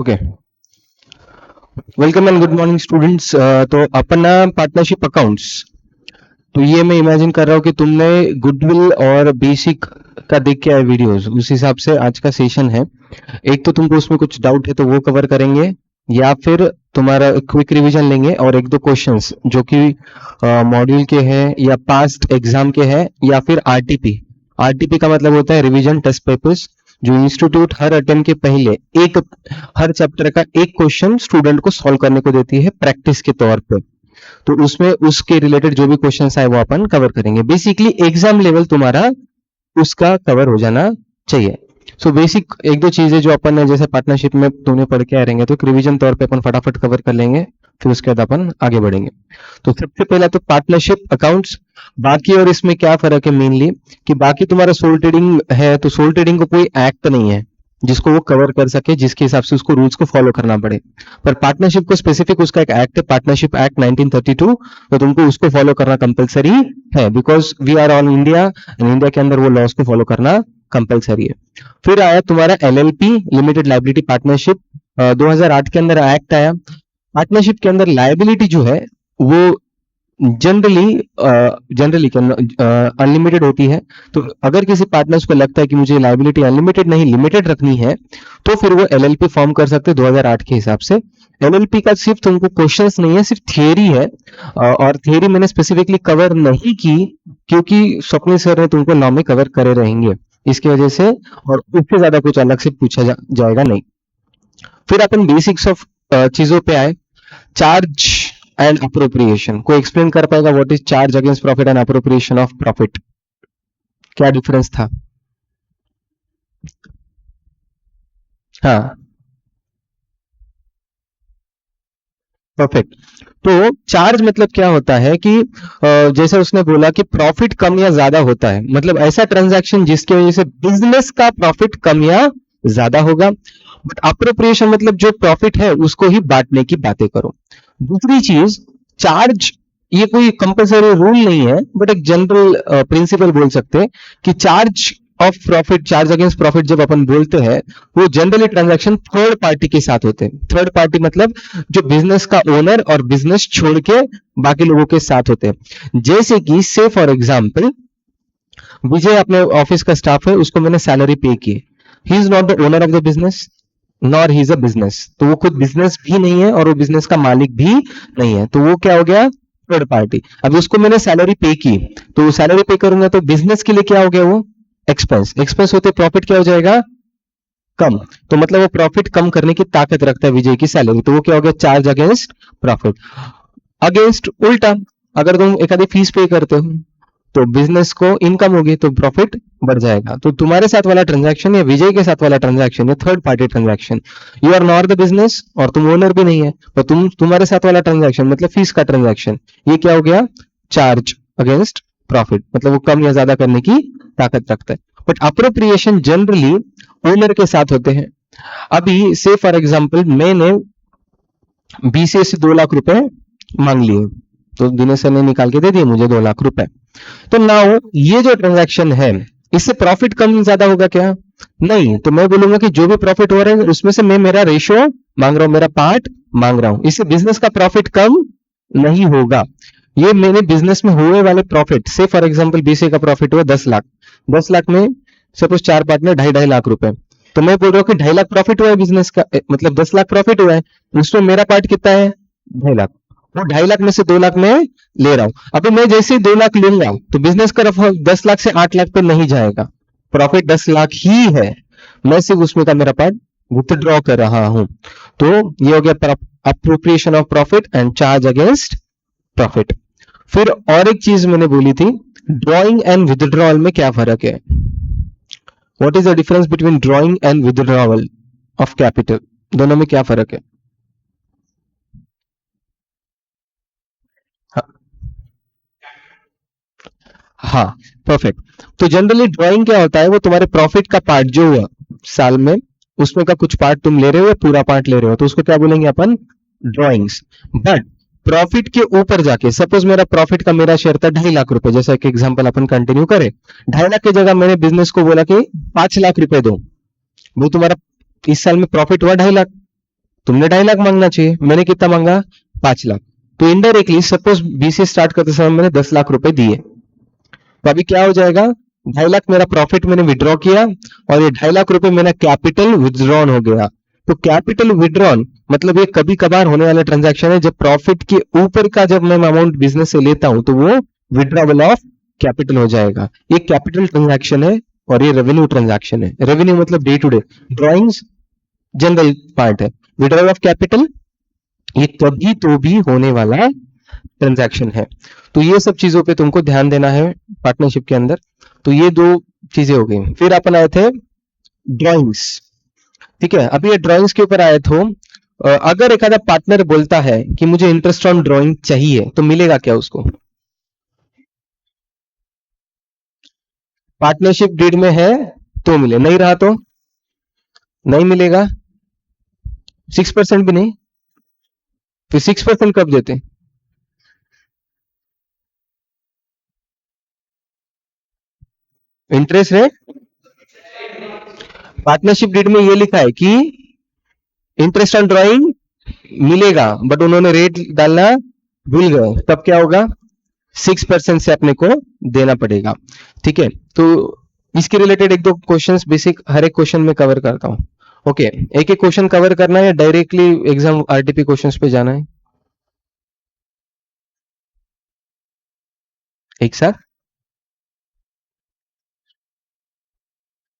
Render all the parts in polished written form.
Okay, welcome and good morning students. तो अपना partnership accounts, तो ये मैं इमेजिन कर रहा हूँ कि तुमने गुडविल और बेसिक का देख के आए वीडियोस, उस हिसाब से आज का सेशन है। एक तो तुमको उसमें कुछ डाउट है तो वो कवर करेंगे, या फिर तुम्हारा क्विक रिवीजन लेंगे और एक दो क्वेश्चंस जो कि मॉड्यूल के हैं या पास्ट एग्जाम के हैं, या फिर आरटीपी। आरटीपी का मतलब होता है रिवीजन टेस्ट पेपर्स, जो इंस्टीट्यूट हर अटेम्प्ट के पहले हर चैप्टर का एक क्वेश्चन स्टूडेंट को सॉल्व करने को देती है प्रैक्टिस के तौर पे। तो उसमें उसके रिलेटेड जो भी क्वेश्चंस आए वो अपन कवर करेंगे। बेसिकली एग्जाम लेवल तुम्हारा उसका कवर हो जाना चाहिए। सो बेसिक एक दो चीजें जो अपन ने जैसे पार्टनरशिप में दोनों पढ़ के आ रहेंगे, तो रिवीजन तौर पे अपन फटाफट कवर कर लेंगे, फिर उसके बाद अपन आगे बढ़ेंगे। तो सबसे पहला तो पार्टनरशिप अकाउंट्स। बाकी और इसमें क्या फर्क है मेनली, कि बाकी तुम्हारा सोल ट्रेडिंग है तो सोल ट्रेडिंग को कोई एक्ट नहीं है जिसको वो कवर कर सके, जिसके हिसाब से उसको रूल्स को फॉलो करना पड़े। पर पार्टनरशिप को स्पेसिफिक उसका एक एक्ट है, पार्टनरशिप एक्ट 1932, तो तुमको उसको फॉलो करना कंपलसरी है, because we are on India and India के अंदर वो लॉज को फॉलो करना कंपलसरी है। फिर आया तुम्हारा एलएलपी, लिमिटेड लाइबिलिटी पार्टनरशिप, 2008 के अंदर एक्ट आया। पार्टनरशिप के अंदर लाइबिलिटी जो है वो जनरली अनलिमिटेड होती है। तो अगर किसी पार्टनर्स को लगता है कि मुझे लाइबिलिटी अनलिमिटेड नहीं लिमिटेड रखनी है, तो फिर वो एलएलपी फॉर्म कर सकते हैं 2008 के हिसाब से। एलएलपी का सिर्फ तुमको क्वेश्चंस नहीं है, सिर्फ थियरी है, और थियरी मैंने स्पेसिफिकली कवर नहीं की क्योंकि स्वप्निल सर ने तुमको लॉ में कवर करे रहेंगे इसकी वजह से, और उससे ज्यादा कुछ अलग से पूछा जाएगा नहीं। फिर अपन बेसिक्स ऑफ चीजों पे आए। चार्ज एंड अप्रोप्रिएशन को एक्सप्लेन कर पाएगा? What is charge against profit and appropriation of profit, क्या डिफरेंस था? हाँ, परफेक्ट। तो चार्ज मतलब क्या होता है कि जैसे उसने बोला कि प्रॉफिट कम या ज्यादा होता है, मतलब ऐसा ट्रांजैक्शन जिसकी वजह से बिजनेस का प्रॉफिट कम या ज्यादा होगा। बट अप्रोप्रिएशन मतलब जो प्रॉफिट है उसको ही बांटने की बातें करो। दूसरी चीज, चार्ज ये कोई कंपल्सरी रूल नहीं है, बट एक जनरल प्रिंसिपल बोल सकते हैं कि charge of profit, charge against profit जब अपन बोलते हैं, वो जनरली ट्रांजैक्शन थर्ड पार्टी के साथ होते हैं। थर्ड पार्टी मतलब जो बिजनेस का ओनर और बिजनेस छोड़ के बाकी लोगों के साथ होते हैं। जैसे कि से फॉर एग्जाम्पल विजय अपने ऑफिस का स्टाफ है, उसको मैंने सैलरी पे की, he is not the owner of the business nor he is a business, तो वो खुद बिजनेस भी नहीं है और वो बिजनेस का मालिक भी नहीं है, तो वो क्या हो गया? Third party. अब उसको मैंने सैलरी पे की, तो सैलरी पे करूंगा तो बिजनेस के लिए क्या हो गया? वो एक्सपेंस, एक्सपेंस होते प्रॉफिट क्या हो जाएगा? कम। तो मतलब वो प्रॉफिट कम करने की ताकत रखता है विजय की सैलरी, तो वो क्या हो गया? Charge against profit. अगेंस्ट उल्टा, अगर तुम एक आधी फीस पे करते हो तो बिजनेस को इनकम होगी तो प्रॉफिट बढ़ जाएगा। तो तुम्हारे साथ वाला ट्रांजैक्शन या विजय के साथ वाला ट्रांजैक्शन या third party transaction, you are not the business और तुम ओनर भी नहीं है, और तुम्हारे साथ वाला ट्रांजैक्शन मतलब फीस का ट्रांजैक्शन, ये क्या हो गया? चार्ज अगेंस्ट प्रॉफिट, मतलब वो कम या ज्यादा करने की ताकत रखता है। बट अप्रोप्रिएशन जनरली ओनर के साथ होते हैं। अभी से फॉर एग्जाम्पल मैंने बीसीए से 2 लाख रुपए मांग लिए, तो दिनेश सर ने निकाल के दे दिए मुझे 2 लाख रुपए। तो नाउ ये जो ट्रांजैक्शन है, इससे प्रॉफिट कम ज्यादा होगा क्या? नहीं। तो मैं बोलूंगा कि जो भी प्रॉफिट हो रहा है उसमें से मैं मेरा रेशियो मांग रहा हूं, मेरा पार्ट मांग रहा हूं, इससे बिजनेस का प्रॉफिट कम नहीं होगा। ये मैंने बिजनेस में हुए वाले प्रॉफिट से फॉर एग्जाम्पल बीसीए का प्रॉफिट हुआ 10 लाख, 10 लाख में सपोज 4 पार्टनर 2.5 लाख रुपए, तो मैं बोल रहा हूँ कि 2.5 लाख प्रॉफिट हुआ है बिजनेस का, मतलब 10 लाख प्रॉफिट हुआ है, उसमें मेरा पार्ट कितना है? 2.5 लाख। वो 2.5 लाख में से 2 लाख में ले रहा हूं। अभी मैं जैसे ही 2 लाख लूंगा तो बिजनेस का रफ 10 लाख से 8 लाख पे नहीं जाएगा, प्रॉफिट 10 लाख ही है, मैं सिर्फ उसमें का मेरा पार्ट विथड्रॉ कर रहा हूं। तो ये हो गया appropriation of profit and charge against profit. फिर और एक चीज मैंने बोली थी, ड्रॉइंग एंड विथड्रॉल में क्या फर्क है? What is the difference between drawing and withdrawal of capital, दोनों में क्या फर्क है? हाँ, परफेक्ट। तो जनरली ड्राइंग क्या होता है? वो तुम्हारे प्रॉफिट का पार्ट जो हुआ साल में, उसमें का कुछ पार्ट तुम ले रहे हो या पूरा पार्ट ले रहे हो, तो उसको क्या बोलेंगे अपन? ड्रॉइंग्स। बट प्रॉफिट के ऊपर जाके सपोज मेरा प्रॉफिट का मेरा शेयर था 2.5 लाख रुपए, जैसा एक एग्जांपल अपन कंटिन्यू करें, 2.5 लाख की जगह मैंने बिजनेस को बोला कि 5 लाख रुपए दो, वो तुम्हारा इस साल में प्रॉफिट हुआ 2.5 लाख, तुमने 2.5 लाख मांगना चाहिए, मैंने कितना मांगा? 5 लाख। तो इनडायरेक्टली सपोज बीसीए स्टार्ट करते समय मैंने 10 लाख रुपए दिए, तो अभी क्या हो जाएगा? 2.5 लाख मेरा प्रॉफिट मैंने विड्रॉ किया, और ये 2.5 लाख रुपए मेरा कैपिटल विड्रॉन हो गया। तो कैपिटल विड्रॉन मतलब ये कभी कभार होने वाला ट्रांजैक्शन है, जब प्रॉफिट के ऊपर का जब मैं अमाउंट बिजनेस से लेता हूं तो वो विड्रॉवल ऑफ कैपिटल हो जाएगा। ये कैपिटल ट्रांजैक्शन है, और ये रेवेन्यू ट्रांजैक्शन है। रेवेन्यू मतलब day to day drawings general part है। विड्रॉवल ऑफ कैपिटल ये कभी तो भी होने वाला ट्रांजैक्शन है। तो ये सब चीजों पे तुमको ध्यान देना है पार्टनरशिप के अंदर। तो ये दो चीजें हो गई। फिर अपन आए थे ड्राइंग्स। ठीक है, अभी ये ड्राइंग्स के ऊपर आए थे। अगर एक आधा पार्टनर बोलता है कि मुझे इंटरेस्ट ऑन ड्राइंग चाहिए, तो मिलेगा क्या उसको? पार्टनरशिप डीड में है तो मिले, नहीं रहा तो नहीं मिलेगा। 6% भी नहीं? फिर 6% कब देते? इंटरेस्ट रेट पार्टनरशिप डीड में ये लिखा है कि इंटरेस्ट ऑन ड्राइंग मिलेगा, बट उन्होंने रेट डालना भूल गए, तब क्या होगा? 6% से अपने को देना पड़ेगा। ठीक है, तो इसके रिलेटेड एक दो क्वेश्चंस बेसिक हर एक क्वेश्चन में कवर करता हूँ। ओके, एक एक क्वेश्चन कवर करना है या डायरेक्टली एग्जाम आरटीपी क्वेश्चंस पे जाना है? एक साथ?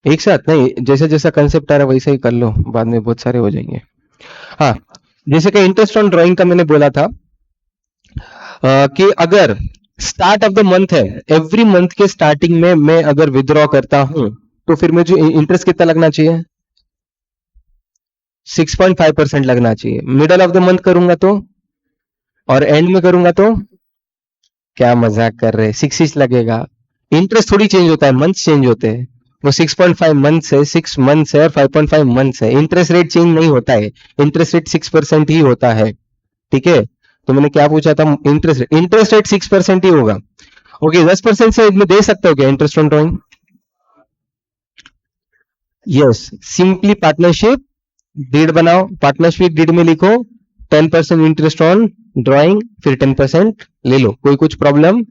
एक साथ नहीं, जैसा जैसा कंसेप्ट आ रहा है वैसा ही कर लो, बाद में बहुत सारे हो जाएंगे। हाँ, जैसे कि इंटरेस्ट ऑन ड्राइंग का मैंने बोला था, कि अगर स्टार्ट ऑफ द मंथ है, एवरी मंथ के स्टार्टिंग में मैं अगर विद्रॉ करता हूं, तो फिर मुझे इंटरेस्ट कितना लगना चाहिए? 6.5% लगना चाहिए। मिडल ऑफ द मंथ करूंगा तो, और एंड में करूंगा तो? क्या मजाक कर रहे हैं, 6 लगेगा। इंटरेस्ट थोड़ी चेंज होता है, मंथ चेंज होते हैं। वो 6.5 मंथ है, 6 मंथ है, और 5.5 मंथ है। इंटरेस्ट रेट चेंज नहीं होता है, इंटरेस्ट रेट 6% ही होता है। ठीक है, तो मैंने क्या पूछा था? इंटरेस्ट रेट 6% ही होगा। ओके, 10% से मैं दे सकता हूँ क्या interest on drawing? Yes, simply partnership deed बनाओ, पार्टनरशिप डीड में लिखो 10% इंटरेस्ट ऑन ड्रॉइंग, फिर 10% ले लो, कोई कुछ प्रॉब्लम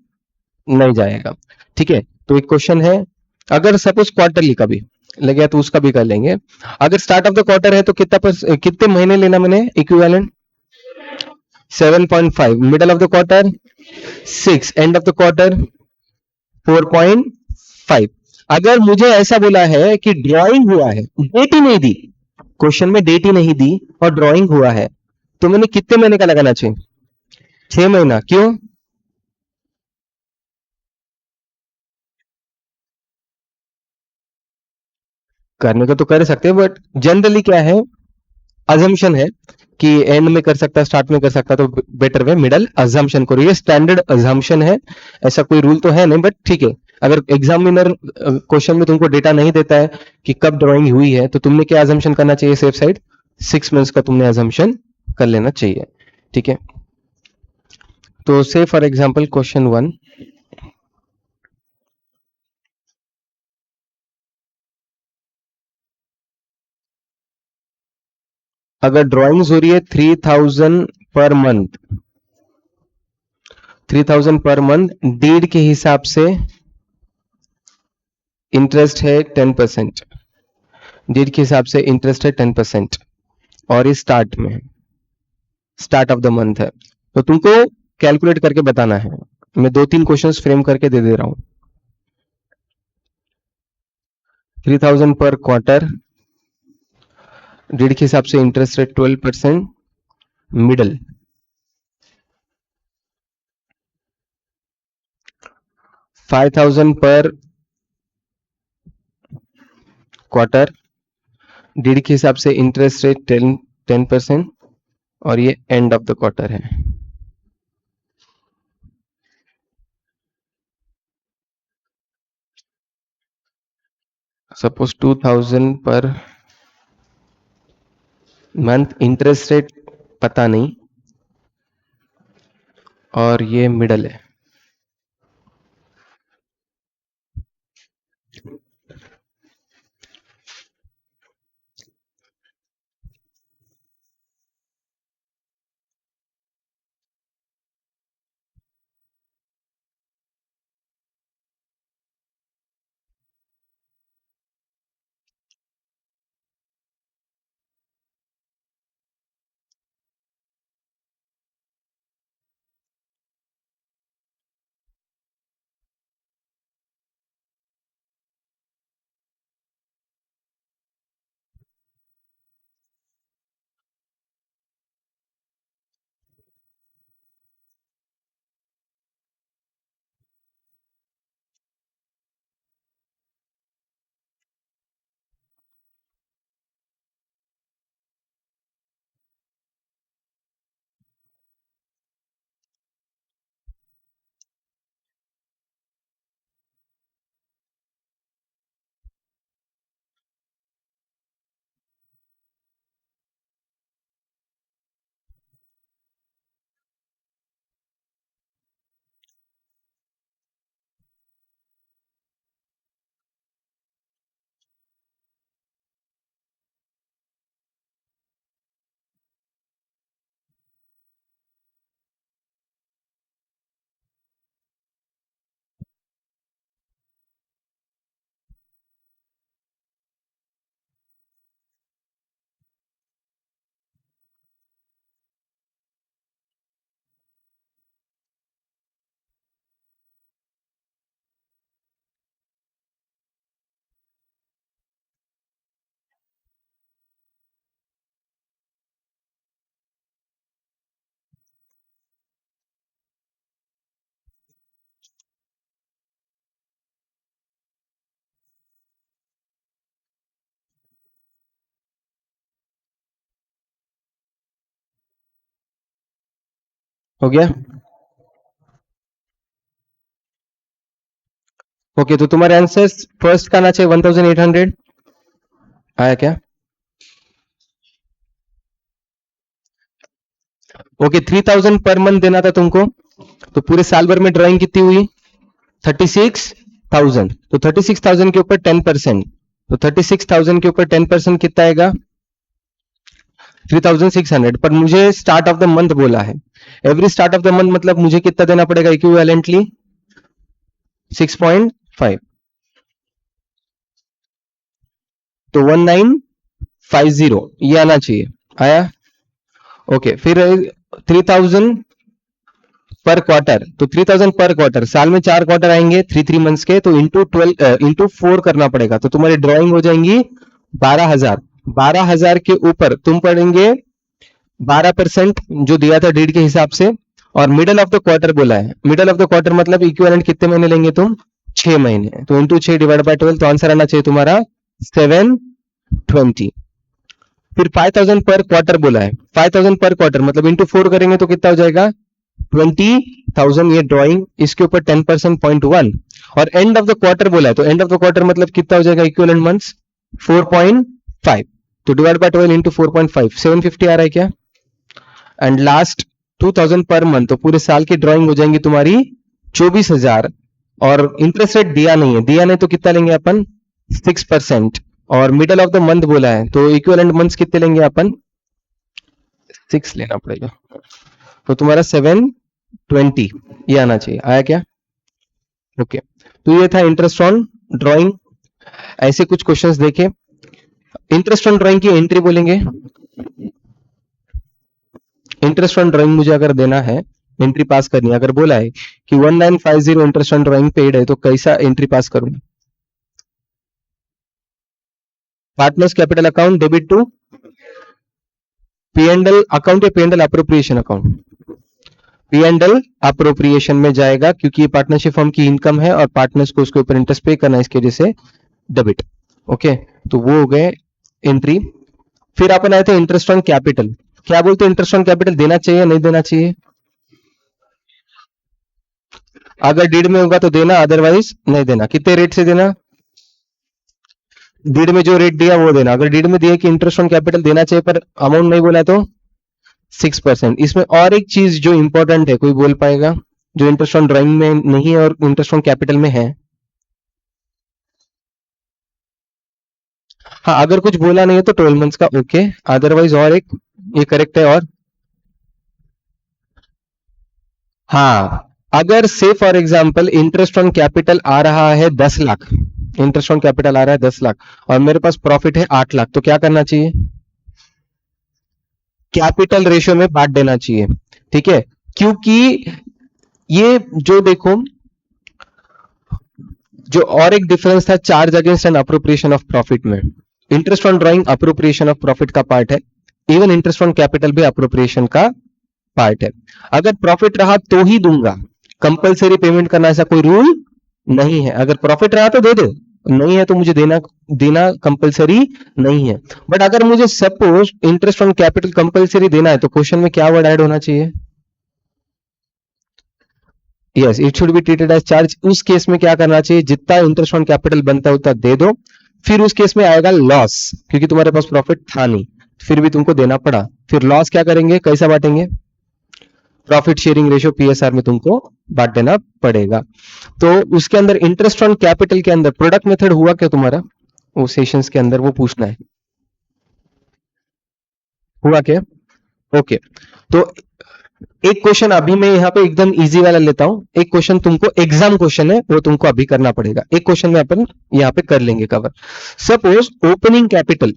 नहीं जाएगा। ठीक है, तो एक क्वेश्चन है, अगर सपोज क्वार्टरली का भी लगे तो उसका भी कर लेंगे। अगर स्टार्ट ऑफ द क्वार्टर है तो कितने महीने लेना मैंने equivalent? 7.5। Middle of the quarter 6, end of the quarter 4.5। अगर मुझे ऐसा बोला है कि ड्राइंग हुआ है, डेट ही नहीं दी, क्वेश्चन में डेट ही नहीं दी और ड्राइंग हुआ है, तो मैंने कितने महीने का लगाना चाहिए? 6 महीना। क्यों? करने को तो कर सकते हैं, बट जनरली क्या है, अजम्पशन है कि एंड में कर सकता, स्टार्ट में कर सकता, तो बेटर वे मिडल अजम्पशन करो। ये स्टैंडर्ड अजम्पशन है, ऐसा कोई रूल तो है नहीं, बट ठीक है। अगर एग्जामिनर क्वेश्चन में तुमको डेटा नहीं देता है कि कब ड्राइंग हुई है, तो तुमने क्या अजम्पशन करना चाहिए? सेफ साइड 6 मंथ्स का तुमने अजम्पशन कर लेना चाहिए। ठीक है, तो से फॉर एग्जाम्पल क्वेश्चन 1, अगर ड्राइंग्स हो रही है 3000 per month, 3000 per month, deed के हिसाब से इंटरेस्ट है 10%। डीड के हिसाब से इंटरेस्ट है 10%, और ये स्टार्ट में है, स्टार्ट ऑफ द मंथ है। तो तुमको कैलकुलेट करके बताना है। मैं दो तीन क्वेश्चंस फ्रेम करके दे दे रहा हूं। 3000 पर क्वार्टर, डीड के हिसाब से इंटरेस्ट रेट 12%, मिडल 5000 पर क्वार्टर, डीड के हिसाब से इंटरेस्ट रेट 10%, और ये एंड ऑफ द क्वार्टर है। Suppose 2000 per month, interest rate पता नहीं, और ये मिडल है। हो गया? ओके, तो तुम्हारे आंसर फर्स्ट का आना चाहिए 1800। आया क्या? ओके, 3000 पर मंथ देना था तुमको, तो पूरे साल भर में ड्राइंग कितनी हुई? 36,000। तो 36,000 के ऊपर 10%, तो 36,000 के ऊपर 10% कितना आएगा? 3,600। पर मुझे स्टार्ट ऑफ द मंथ बोला है, every start of the month मतलब मुझे कितना देना पड़ेगा इक्विवेलेंटली? 6.5, तो 1950 ये आना चाहिए। आया? ओके, फिर 3000 पर क्वार्टर, तो 3000 पर क्वार्टर, साल में 4 क्वार्टर आएंगे, 3 मंथ्स के, तो इंटू 12 इंटू 4 करना पड़ेगा, तो तुम्हारी ड्राइंग हो जाएंगी 12,000। 12,000 के ऊपर तुम पढ़ेंगे 12% जो दिया था डीड के हिसाब से, और मिडल ऑफ द क्वार्टर बोला है। मिडल ऑफ द क्वार्टर मतलब इक्विवेलेंट कितने महीने लेंगे तुम? 6 महीने, तो इंटू 6 डिवाइड बाय 12, तो आंसर आना चाहिए तुम्हारा 720। फिर 5,000 पर क्वार्टर बोला है, 5,000 पर क्वार्टर मतलब इंटू 4 करेंगे तो कितना हो जाएगा? 20,000 ये ड्राइंग, इसके ऊपर 10% 0.1, और एंड ऑफ द क्वार्टर बोला है, तो एंड ऑफ द क्वार्टर मतलब कितना हो जाएगा इक्विवेलेंट मंथ्स? 4.5, तो डिवाइड बाय 12 इंटू 4.5, 750 आ रहा है क्या? एंड लास्ट 2,000 पर मंथ, तो पूरे साल की ड्राइंग हो जाएंगी तुम्हारी 24,000, और इंटरेस्ट रेट दिया नहीं है, दिया नहीं तो कितना लेंगे अपन? 6%, और मिडल ऑफ द मंथ बोला है, तो इक्विवेलेंट मंथ्स कितने लेंगे अपन? 6 लेना पड़ेगा, तो तुम्हारा 720 ये आना चाहिए। आया क्या? ओके, तो ये था इंटरेस्ट ऑन ड्राइंग। ऐसे कुछ क्वेश्चंस देखे। इंटरेस्ट ऑन ड्राइंग की एंट्री बोलेंगे। इंटरेस्ट ऑन ड्राइंग मुझे अगर देना है, एंट्री पास करनी है, अगर बोला है कि 1950 इंटरेस्ट ऑन ड्राइंग पेड है, तो कैसा एंट्री पास करूं? Partners capital account debit to P and L account, या P and L appropriation account? P and L appropriation में जाएगा, क्योंकि ये पार्टनरशिप फर्म की इनकम है और पार्टनर्स को उसके ऊपर इंटरेस्ट पे करना है, इसकी वजह से डेबिट। ओके, तो वो हो गए एंट्री। फिर अपन आए थे इंटरेस्ट ऑन कैपिटल। क्या बोलते हैं, इंटरेस्ट ऑन कैपिटल देना चाहिए नहीं देना चाहिए? अगर डीड में होगा तो देना, अदरवाइज नहीं देना। कितने रेट से देना? डीड में जो रेट दिया वो देना। अगर डीड में दिया कि इंटरेस्ट ऑन कैपिटल देना चाहिए पर अमाउंट नहीं बोला तो 6%। इसमें और एक चीज जो इंपॉर्टेंट है, कोई बोल पाएगा, जो इंटरेस्ट ऑन ड्राइंग में नहीं है और इंटरेस्ट ऑन कैपिटल में है? हाँ, अगर कुछ बोला नहीं है तो 12 मंथ्स का ओके, अदरवाइज और एक ये करेक्ट है। और हाँ, अगर से for example interest on capital आ रहा है 10 लाख, इंटरेस्ट ऑन कैपिटल आ रहा है 10 लाख, और मेरे पास प्रॉफिट है 8 लाख, तो क्या करना चाहिए? कैपिटल रेशियो में बांट देना चाहिए। ठीक है, क्योंकि ये जो देखो, जो और एक डिफरेंस था charge against an appropriation of profit में, interest on drawing appropriation of profit का पार्ट है, इवन इंटरेस्ट ऑन कैपिटल भी अप्रोप्रिएशन का पार्ट है। अगर प्रॉफिट रहा तो ही दूंगा, कंपलसरी पेमेंट करना ऐसा कोई रूल नहीं है। अगर प्रॉफिट रहा तो दे दो, नहीं है तो मुझे देना देना कंपलसरी नहीं है। बट अगर मुझे suppose interest on capital compulsory देना है, तो क्वेश्चन में क्या वर्ड ऐड होना चाहिए? Yes, it should be treated as charge. उस केस में क्या करना चाहिए? जितना इंटरेस्ट ऑन कैपिटल बनता है उतना दे दो। फिर उस केस में आएगा लॉस, क्योंकि तुम्हारे पास प्रॉफिट था नहीं, फिर भी तुमको देना पड़ा। फिर लॉस क्या करेंगे, कैसा बांटेंगे? प्रॉफिट शेयरिंग रेशियो पीएसआर में तुमको बांट देना पड़ेगा। तो उसके अंदर इंटरेस्ट ऑन कैपिटल के अंदर प्रोडक्ट मेथड हुआ क्या तुम्हारा? वो सेशंस के अंदर वो पूछना है, हुआ क्या? ओके, तो एक क्वेश्चन अभी मैं यहाँ पे एकदम इजी वाला लेता हूं। एक क्वेश्चन तुमको एग्जाम क्वेश्चन है, वो तुमको अभी करना पड़ेगा। एक क्वेश्चन में अपन यहाँ पे कर लेंगे कवर। सपोज ओपनिंग कैपिटल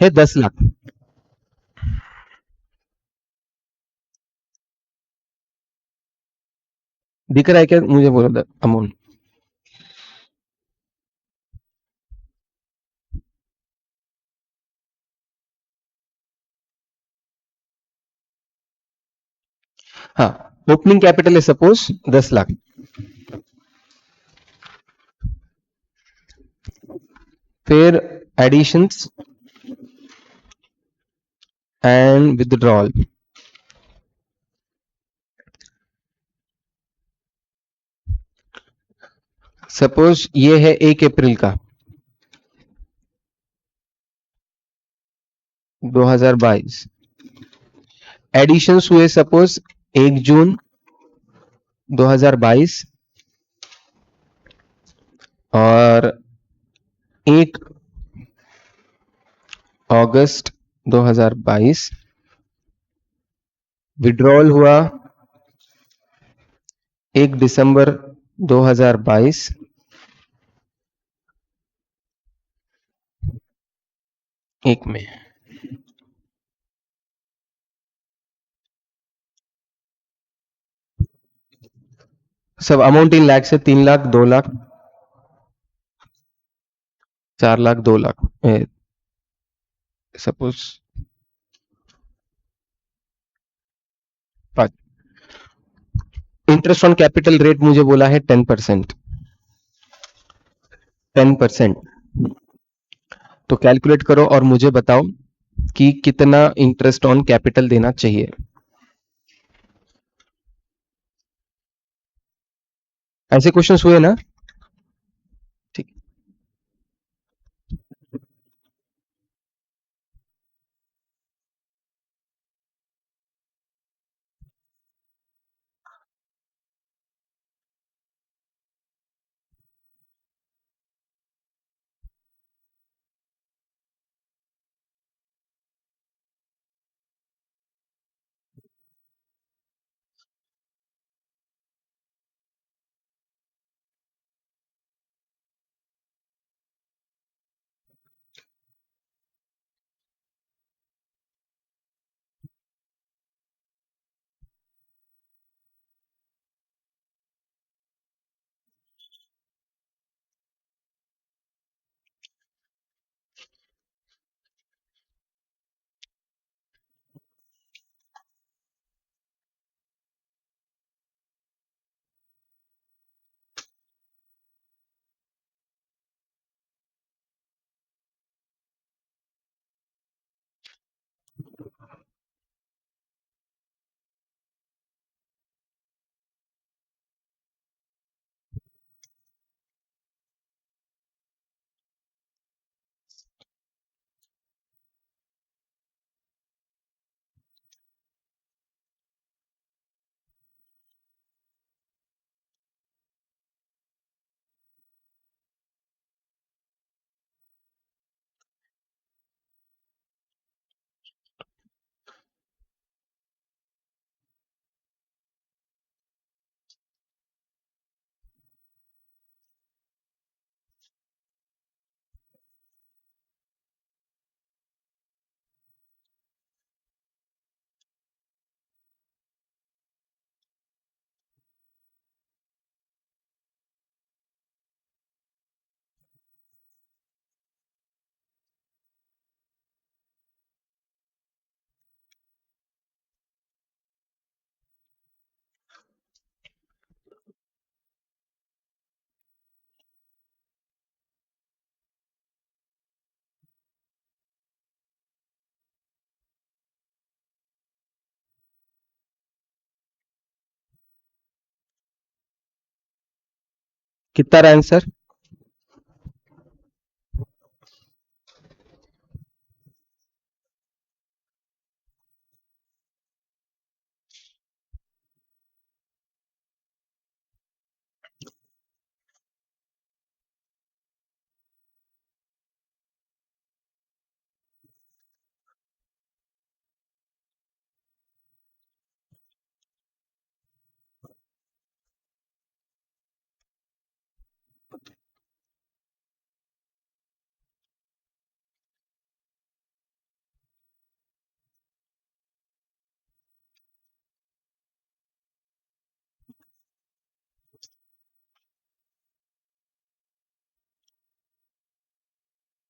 है 10 लाख, दिख रहा है क्या मुझे? बोलो अमाउंट। हाँ, ओपनिंग कैपिटल है सपोज 10 लाख। फिर एडिशंस एंड विदड्रॉल, सपोज ये है 1 अप्रैल का 2022। एडिशंस हुए सपोज 1 जून 2022 और 1 अगस्त 2022। विड्रॉल हुआ 1 दिसंबर 2022। एक में सब अमाउंट इन लाख से 3 lakh 2 lakh 4 lakh 2 lakh suppose 5। Interest on capital rate मुझे बोला है 10%। 10%। तो कैलकुलेट करो और मुझे बताओ कि कितना इंटरेस्ट ऑन कैपिटल देना चाहिए। ऐसे क्वेश्चंस हुए ना? ठीक। कितना रहा आंसर?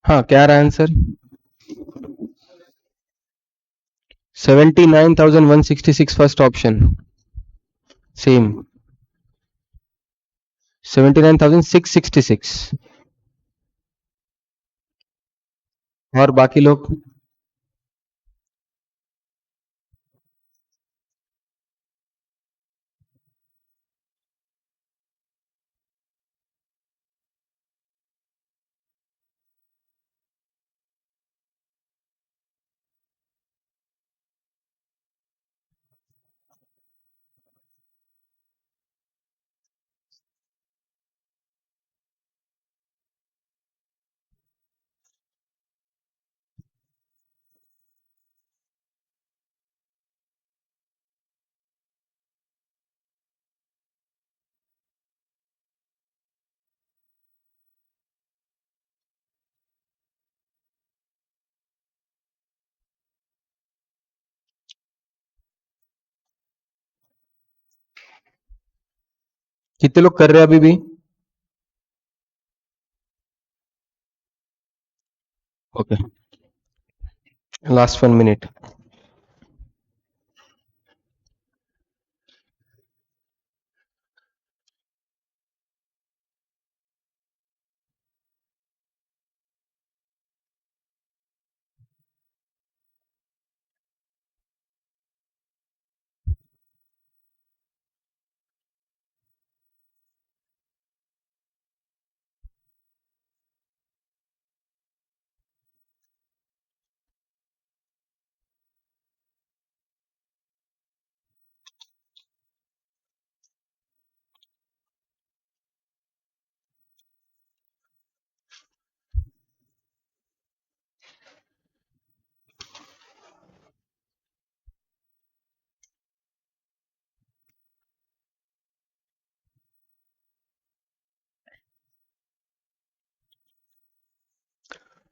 हाँ, क्या रहा आंसर? 79,166 first option. सेम। 79,666। और बाकी लोग? कितने लोग कर रहे हैं अभी भी? Okay, last 1 minute.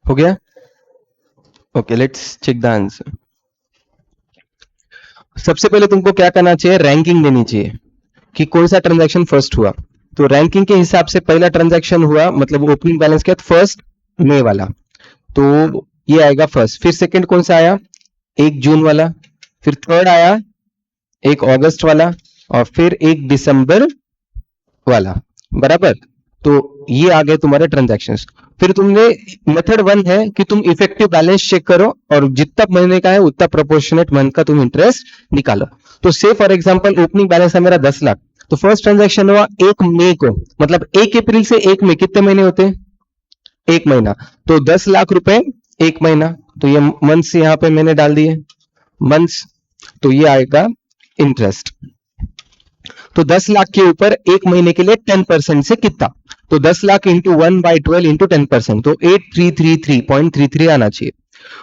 हो गया? Okay, let's check the answer. सबसे पहले तुमको क्या करना चाहिए, रैंकिंग देनी चाहिए कि कौन सा ट्रांजैक्शन फर्स्ट हुआ। तो रैंकिंग के हिसाब से पहला ट्रांजैक्शन हुआ, मतलब ओपनिंग बैलेंस के बाद फर्स्ट मे वाला, तो ये आएगा फर्स्ट। फिर सेकंड कौन सा आया, 1 जून वाला। फिर थर्ड आया 1 अगस्त वाला, और फिर 1 दिसंबर वाला, बराबर। तो ये आ गए तुम्हारे ट्रांजैक्शंस। फिर तुमने मेथड 1 है कि तुम इफेक्टिव बैलेंस चेक करो और जितना महीने का है उतना प्रोपोर्शनेट मंथ का तुम इंटरेस्ट निकालो। तो से फॉर एग्जांपल ओपनिंग बैलेंस है मेरा 10 लाख, तो फर्स्ट ट्रांजैक्शन हुआ 1 मई को, मतलब 1 अप्रैल से 1 मई कितने महीने होते हैं, 1 महीना। तो 10 लाख रुपए 1 महीना, तो ये मंथ्स यहाँ पे मैंने डाल दिए, मंथ्स। तो ये आएगा इंटरेस्ट। तो 10 लाख के ऊपर 1 महीने के लिए 10% से कितना, तो 10 लाख इंटू 1/12 इंटू 10%, तो 8333.33 आना चाहिए।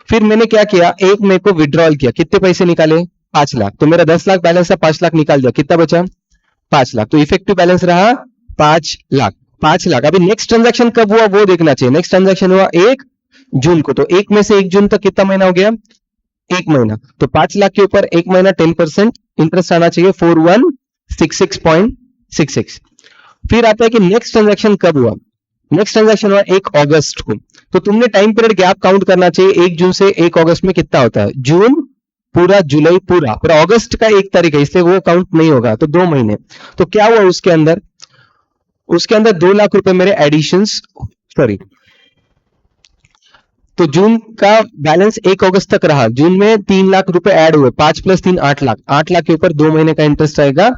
फिर मैंने क्या किया, 1 मई को विड्रॉल किया, कितने पैसे निकाले, 5 लाख। तो मेरा 10 लाख बैलेंस था, 5 लाख निकाल दिया, कितना बचा, 5 लाख। तो इफेक्टिव बैलेंस रहा 5 लाख। 5 लाख। अभी नेक्स्ट ट्रांजैक्शन कब हुआ वो देखना चाहिए। नेक्स्ट ट्रांजैक्शन हुआ 1 जून को, तो 1 में से 1 जून तक कितना महीना हो गया, 1 महीना। तो 5 लाख के ऊपर 1 महीना 10% इंटरेस्ट आना चाहिए, 4166.66। फिर आता है कि नेक्स्ट ट्रांजैक्शन कब हुआ। नेक्स्ट ट्रांजैक्शन हुआ 1 अगस्त को, तो तुमने टाइम पीरियड गैप काउंट करना चाहिए, 1 जून से 1 अगस्त में कितना होता है, जून पूरा, जुलाई पूरा, पर अगस्त का 1 तारीख है इसलिए वो काउंट नहीं होगा, तो 2 महीने। तो क्या हुआ उसके अंदर, उसके अंदर 2 लाख रुपए मेरे एडिशंस, सॉरी, तो जून का बैलेंस 1 अगस्त तक रहा। जून में 3 लाख रुपए ऐड हुए, 5 + 3 8 लाख। 8 लाख के ऊपर 2 महीने का इंटरेस्ट आएगा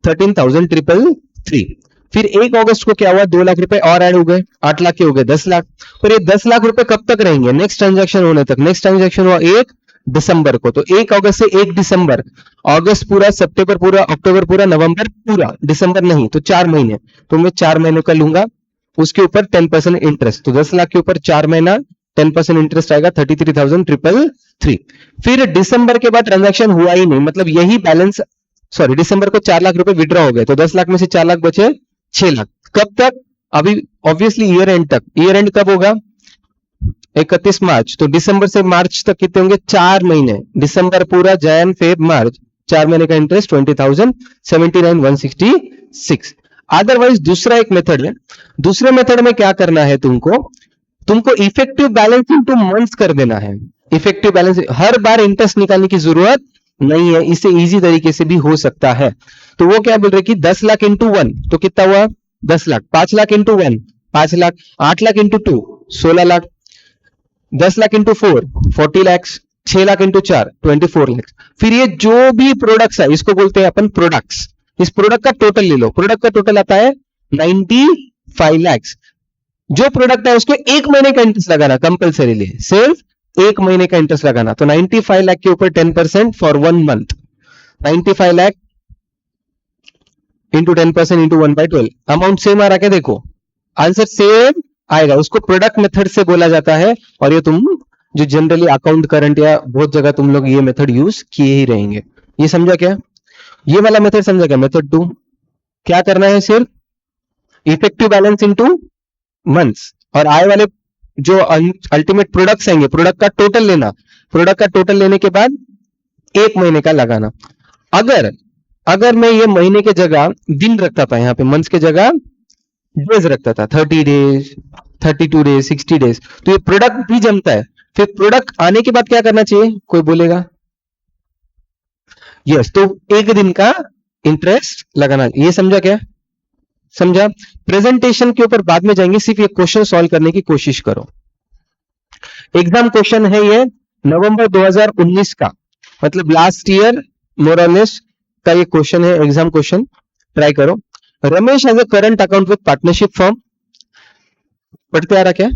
13,333। फिर 1 अगस्त को क्या हुआ, 2 लाख रुपए और ऐड हो गए, 8 लाख के हो गए 10 लाख। पर ये 10 लाख रुपए कब तक रहेंगे, नेक्स्ट ट्रांजेक्शन होने तक। नेक्स्ट ट्रांजेक्शन हुआ 1 दिसंबर को, तो 1 अगस्त से 1 दिसंबर, अगस्त पूरा, सितंबर पूरा, अक्टूबर पूरा, नवंबर पूरा, दिसंबर नहीं, तो 4 महीने। तो मैं 4 महीने का लूंगा, उसके ऊपर 10% इंटरेस्ट, तो 10 लाख के ऊपर 4 महीना 10% इंटरेस्ट आएगा 33,333। फिर दिसंबर के बाद ट्रांजैक्शन हुआ ही नहीं, मतलब यही बैलेंस, सॉरी, दिसंबर को 4 लाख रुपए विड्रॉ हो गए, तो 10 लाख में से 4 लाख बचे 6 लाख। कब तक, अभी ऑब्वियसली ईयर एंड तक। ईयर एंड कब होगा, 31 मार्च। तो दिसंबर से मार्च तक कितने होंगे, 4 महीने। दिसंबर पूरा, जैन फेब मार्च, 4 महीने का इंटरेस्ट 20,079,166। अदरवाइज दूसरा एक मेथड है, दूसरे मेथड में क्या करना है तुमको, तुमको इफेक्टिव बैलेंस इनटू मंथ्स कर देना है। इफेक्टिव बैलेंस हर बार इंटरेस्ट निकालने की जरूरत नहीं है, इससे इजी तरीके से भी हो सकता है। तो वो क्या बोल रहे कि 10 लाख इंटू 1 तो कितना हुआ, 10 lakh. 5 lakh into 1 5 lakh. 8 lakh into 2 16 lakh. 10 lakh into 4 40 lakhs. 6 lakh into 4 24 lakhs. फिर ये जो भी प्रोडक्ट्स है इसको बोलते हैं अपन प्रोडक्ट्स। इस प्रोडक्ट का टोटल ले लो, प्रोडक्ट का टोटल आता है 95 लैक्स। जो प्रोडक्ट है उसको 1 महीने का इंटरेस्ट लगाना कंपल्सरीली, सिर्फ 1 महीने का इंटरेस्ट लगाना। तो 95 लाख के ऊपर 10% for 1 month, 95 lakh into 10% into 1/12, amount same आ रहा क्या, देखो आंसर सेम आएगा। उसको प्रोडक्ट मेथड से बोला जाता है, और ये तुम जो जनरली अकाउंट करंट या बहुत जगह तुम लोग ये मेथड यूज किए ही रहेंगे। ये समझा क्या, ये वाला मेथड समझा क्या, मेथड 2। क्या करना है, सिर्फ इफेक्टिव बैलेंस इंटू मंथ्स, और आए वाले जो अल्टीमेट प्रोडक्ट्स आएंगे प्रोडक्ट का टोटल लेना, प्रोडक्ट का टोटल लेने के बाद 1 महीने का लगाना। अगर अगर मैं ये महीने के जगह दिन रखता था, यहाँ पे मंथ्स के जगह डेज रखता था, 30 डेज, 32 डेज, 60 डेज, तो ये प्रोडक्ट भी जमता है। फिर प्रोडक्ट आने के बाद क्या करना चाहिए, कोई बोलेगा? यस, तो एक दिन का इंटरेस्ट लगाना, ये समझा क्या? समझा? प्रेजेंटेशन के ऊपर बाद में जाएंगे, सिर्फ ये क्वेश्चन सॉल्व करने की कोशिश करो। एग्जाम क्वेश्चन है ये नवंबर 2019 का, मतलब लास्ट ईयर मोरलेस का ये क्वेश्चन है, एग्जाम क्वेश्चन। ट्राई करो। Ramesh has a current account with partnership firm. पढ़ते आ रहा क्या?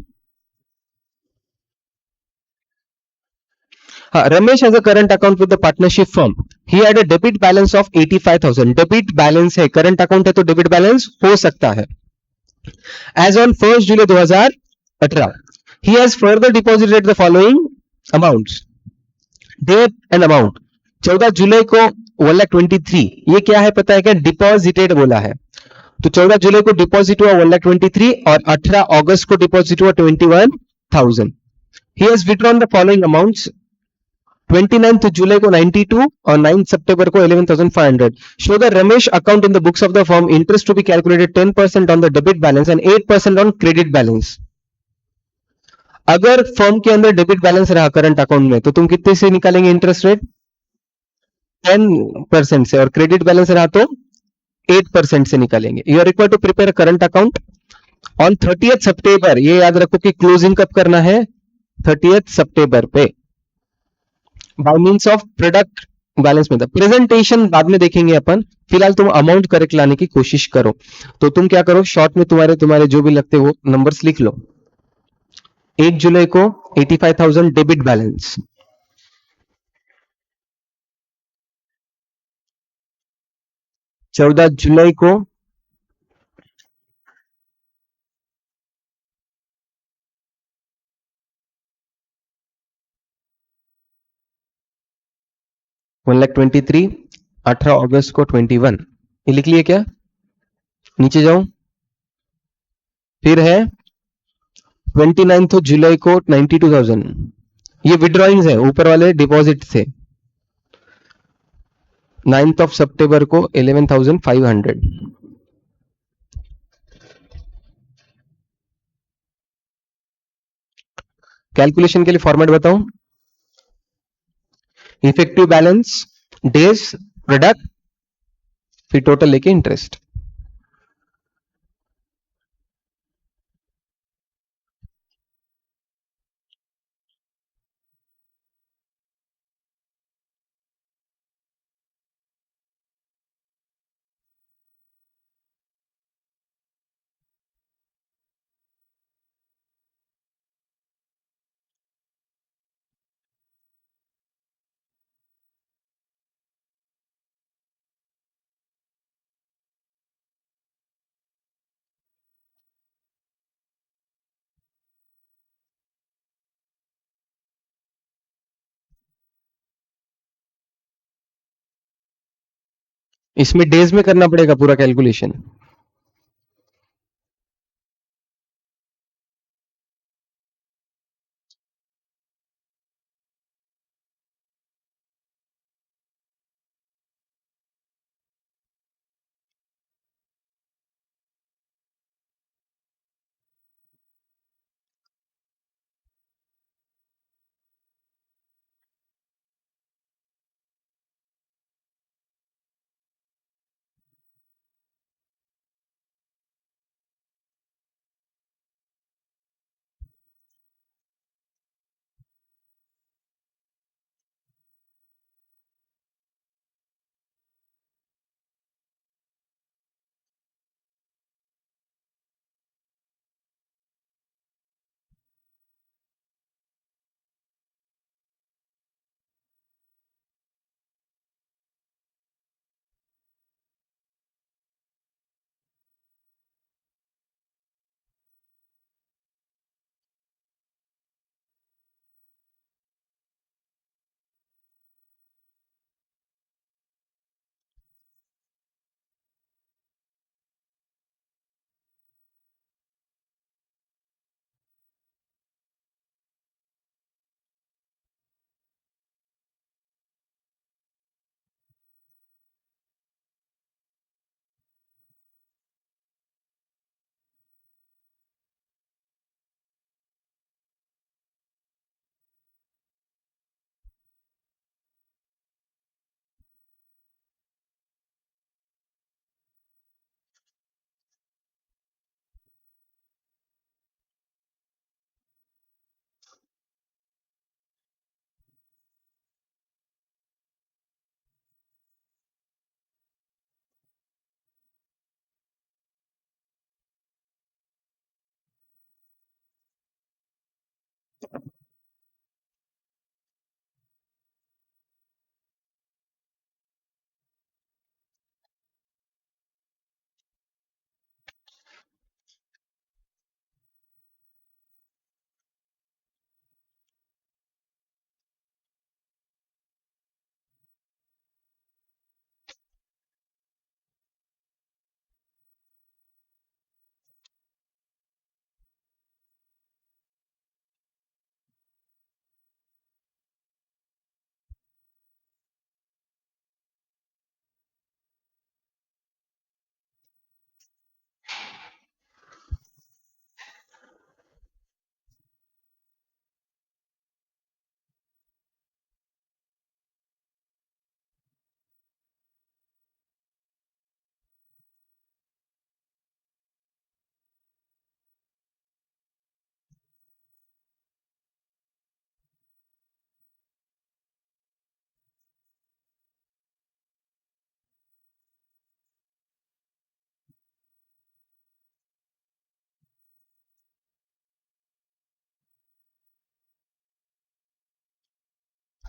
हाँ, Ramesh has a current account with the partnership firm. He had a debit balance of 85,000। Debit balance है, करंट अकाउंट है तो डेबिट बैलेंस हो सकता है। As on 1 July 2018 he has further deposited the following amounts, date and amount. 14 जुलाई को 1,23,000, ये क्या है पता है क्या? डिपॉजिटेड बोला है। तो 14 जुलाई को डिपॉजिट हुआ 1,23,000 और 18 अगस्त को डिपॉजिट हुआ 21,000। He has withdrawn the following amounts. 29th जुलाई को 92 और 9th सितंबर को 11,500। Show the Ramesh account in the books of the firm, interest to be calculated 10% on the debit balance and 8% on credit balance. अगर फर्म के अंदर debit balance रहा current account में, तो तुम कितने से निकालेंगे इंटरेस्ट रेट? 10% से, और क्रेडिट बैलेंस रहा तो 8% से निकालेंगे। You are required to prepare current account on 30th सितंबर। ये याद रखो कि क्लोजिंग कब करना है? 30th सितंबर पे, by means of product balance में था। प्रेजेंटेशन बाद में देखेंगे अपन, फिलहाल तुम अमाउंट करेक्ट लाने की कोशिश करो। तो तुम क्या करो, शॉर्ट में तुम्हारे तुम्हारे जो भी लगते हो नंबर्स लिख लो। 1 जुलाई को 85,000 डेबिट बैलेंस। 14 जुलाई को 1,23,000, 18 अगस्त को 21। ये लिख लिए क्या? नीचे जाओ। फिर है 29th जुलाई को 92,000, ये विड्रॉइंग्स है ऊपर वाले डिपॉजिट से। 9th ऑफ सितंबर को 11,500। कैलकुलेशन के लिए फॉर्मेट बताओ। इफेक्टिव बैलेंस, डेज, प्रोडक्ट, फिर टोटल लेके इंटरेस्ट। इसमें डेज में करना पड़ेगा पूरा कैलकुलेशन।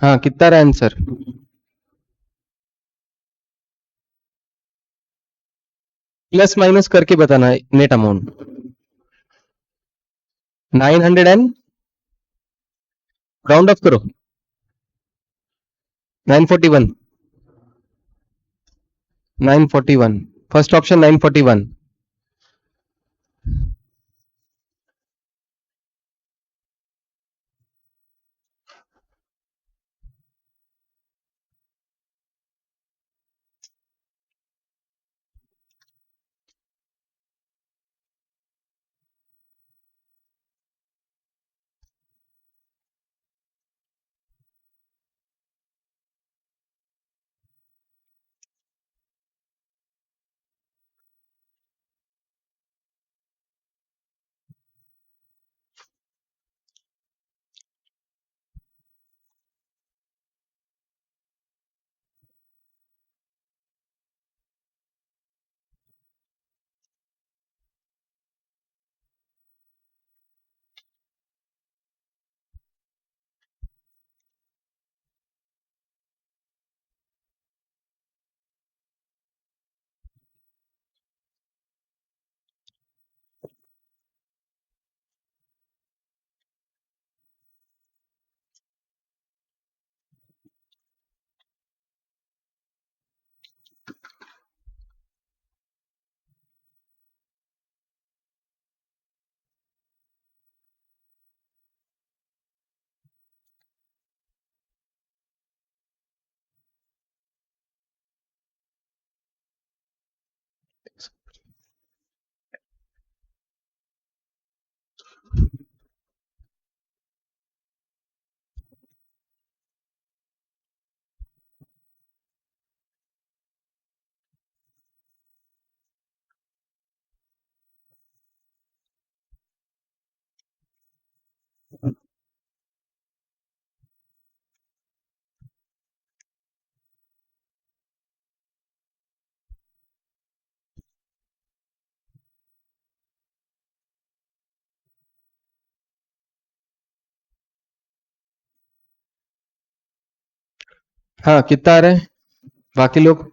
हाँ, कितना रहा आंसर? प्लस माइनस करके बताना है net amount. 900 and round of करो। 941। 941। First option 941। हाँ, कितना आ रहा है बाकी लोग?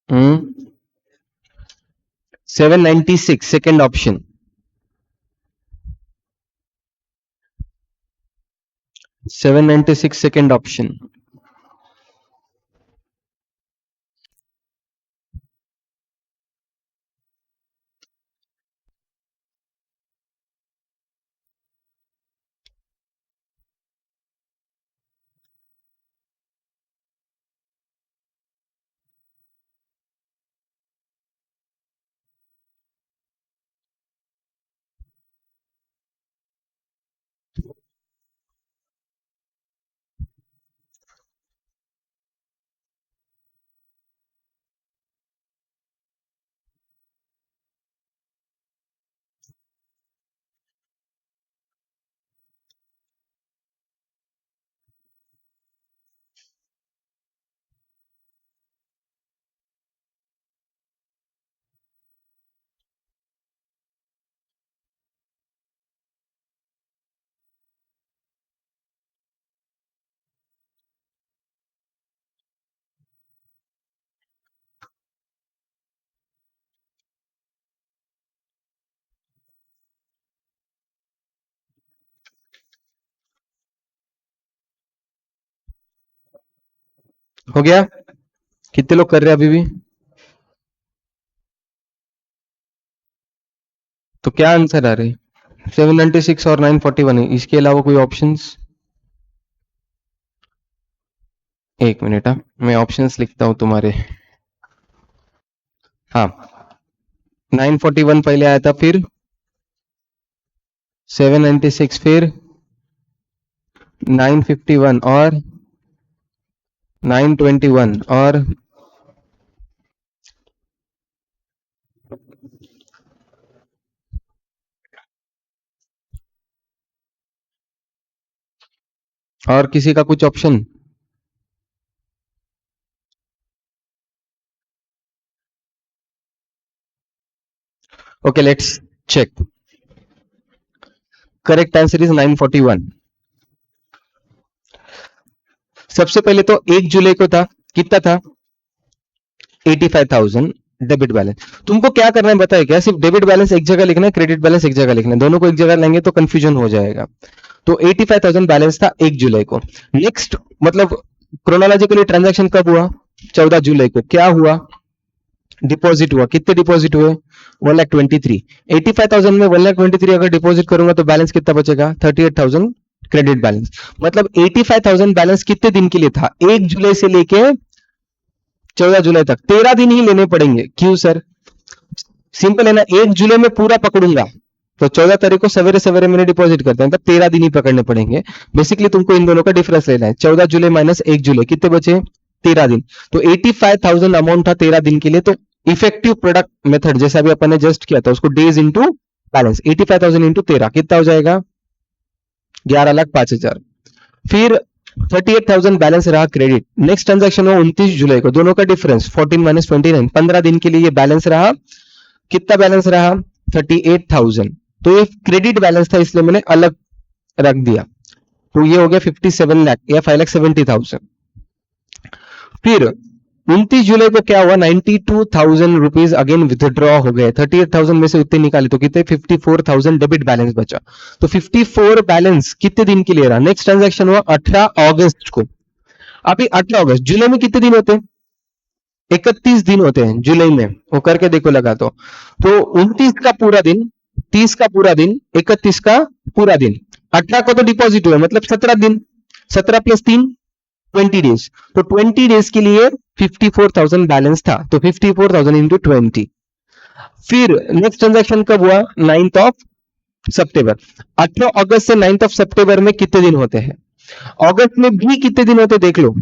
हम्म। 796 सेकेंड ऑप्शन। 796 second option. हो गया? कितने लोग कर रहे हैं अभी भी? तो क्या आंसर आ रहे हैं? 796 और 941 है, इसके अलावा कोई ऑप्शंस? एक मिनट, हाँ मैं ऑप्शंस लिखता हूं तुम्हारे। हाँ, 941 पहले आया था, फिर 796, फिर 951 और 921 और किसी का कुछ option? Okay, let's check. Correct answer is 941. सबसे पहले तो 1 जुलाई को था, कितना था? 85,000 डेबिट बैलेंस. तुमको क्या करना है बताए क्या? सिर्फ डेबिट बैलेंस एक जगह लिखना है, क्रेडिट बैलेंस एक जगह लिखना है. दोनों को एक जगह लेंगे तो कंफ्यूजन हो जाएगा. तो 85,000 बैलेंस था 1 जुलाई को. नेक्स्ट मतलब क्रोनोलॉजिकली ट्रांजैक्शन कब हुआ? 14 जुलाई को. क्या हुआ? डिपॉजिट हुआ. कितने डिपॉजिट हुए? 1,23,000. 85,000 में 1,23,000 अगर डिपॉजिट करूंगा तो बैलेंस कितना बचेगा? 38,000 क्रेडिट बैलेंस. मतलब 85,000 बैलेंस कितने दिन के लिए था? 1 जुलाई से लेके 14 जुलाई तक 13 दिन ही लेने पड़ेंगे. क्यों सर? सिंपल है ना. 1 जुलाई में पूरा पकड़ूंगा तो 14 तारीख को सवेरे सवेरे मैंने डिपॉजिट करते हैं, तब 13 दिन ही पकड़ने पड़ेंगे. बेसिकली तुमको इन दोनों का डिफरेंस लेना है. 14 जुलाई माइनस 1 जुलाई कितने बचे? 13 दिन. तो 85,000 अमाउंट था 13 दिन के लिए. तो इफेक्टिव प्रोडक्ट मेथड जैसा भी अपन ने जस्ट किया था उसको डेज इंटू बैलेंस. 85,000 इंटू 13 कितना हो जाएगा? 11,05,000. फिर 38,000 बैलेंस रहा क्रेडिट. नेक्स्ट ट्रांजैक्शन हुआ 29 जुलाई को. दोनों का डिफरेंस 14 माइनस 29. 15 दिन के लिए ये बैलेंस रहा. कितना बैलेंस रहा? 38,000. तो ये क्रेडिट बैलेंस था इसलिए मैंने अलग रख दिया. तो ये हो गया 57 लाख या 5,70,000. फिर 29 जुलाई को क्या हुआ? 92,000 रुपीज अगेन विथड्रॉ हो गए. 38,000 में से उतने निकाले तो कितने? 54,000 डेबिट बैलेंस बचा. तो 54 बैलेंस कितने दिन के लिए रहा? नेक्स्ट ट्रांजैक्शन हुआ 18 अगस्त को. अभी 18 अगस्त. जुलाई में कितने दिन होते हैं? 31 दिन होते हैं जुलाई में. वो करके देखो लगा तो 29 का पूरा दिन, 30 का पूरा दिन, 31 का पूरा दिन. 18 को तो डिपॉजिट हुआ मतलब 17 दिन. 17 प्लस 3 20 डेज. तो 20 डेज के लिए 54,000 बैलेंस था. तो 54,000 इंटू 20. फिर नेक्स्ट ट्रांजैक्शन कब हुआ? 9 सितंबर. 18 अगस्त से 9 सितंबर में कितने दिन होते हैं? अगस्त में भी कितने दिन होते देख लो.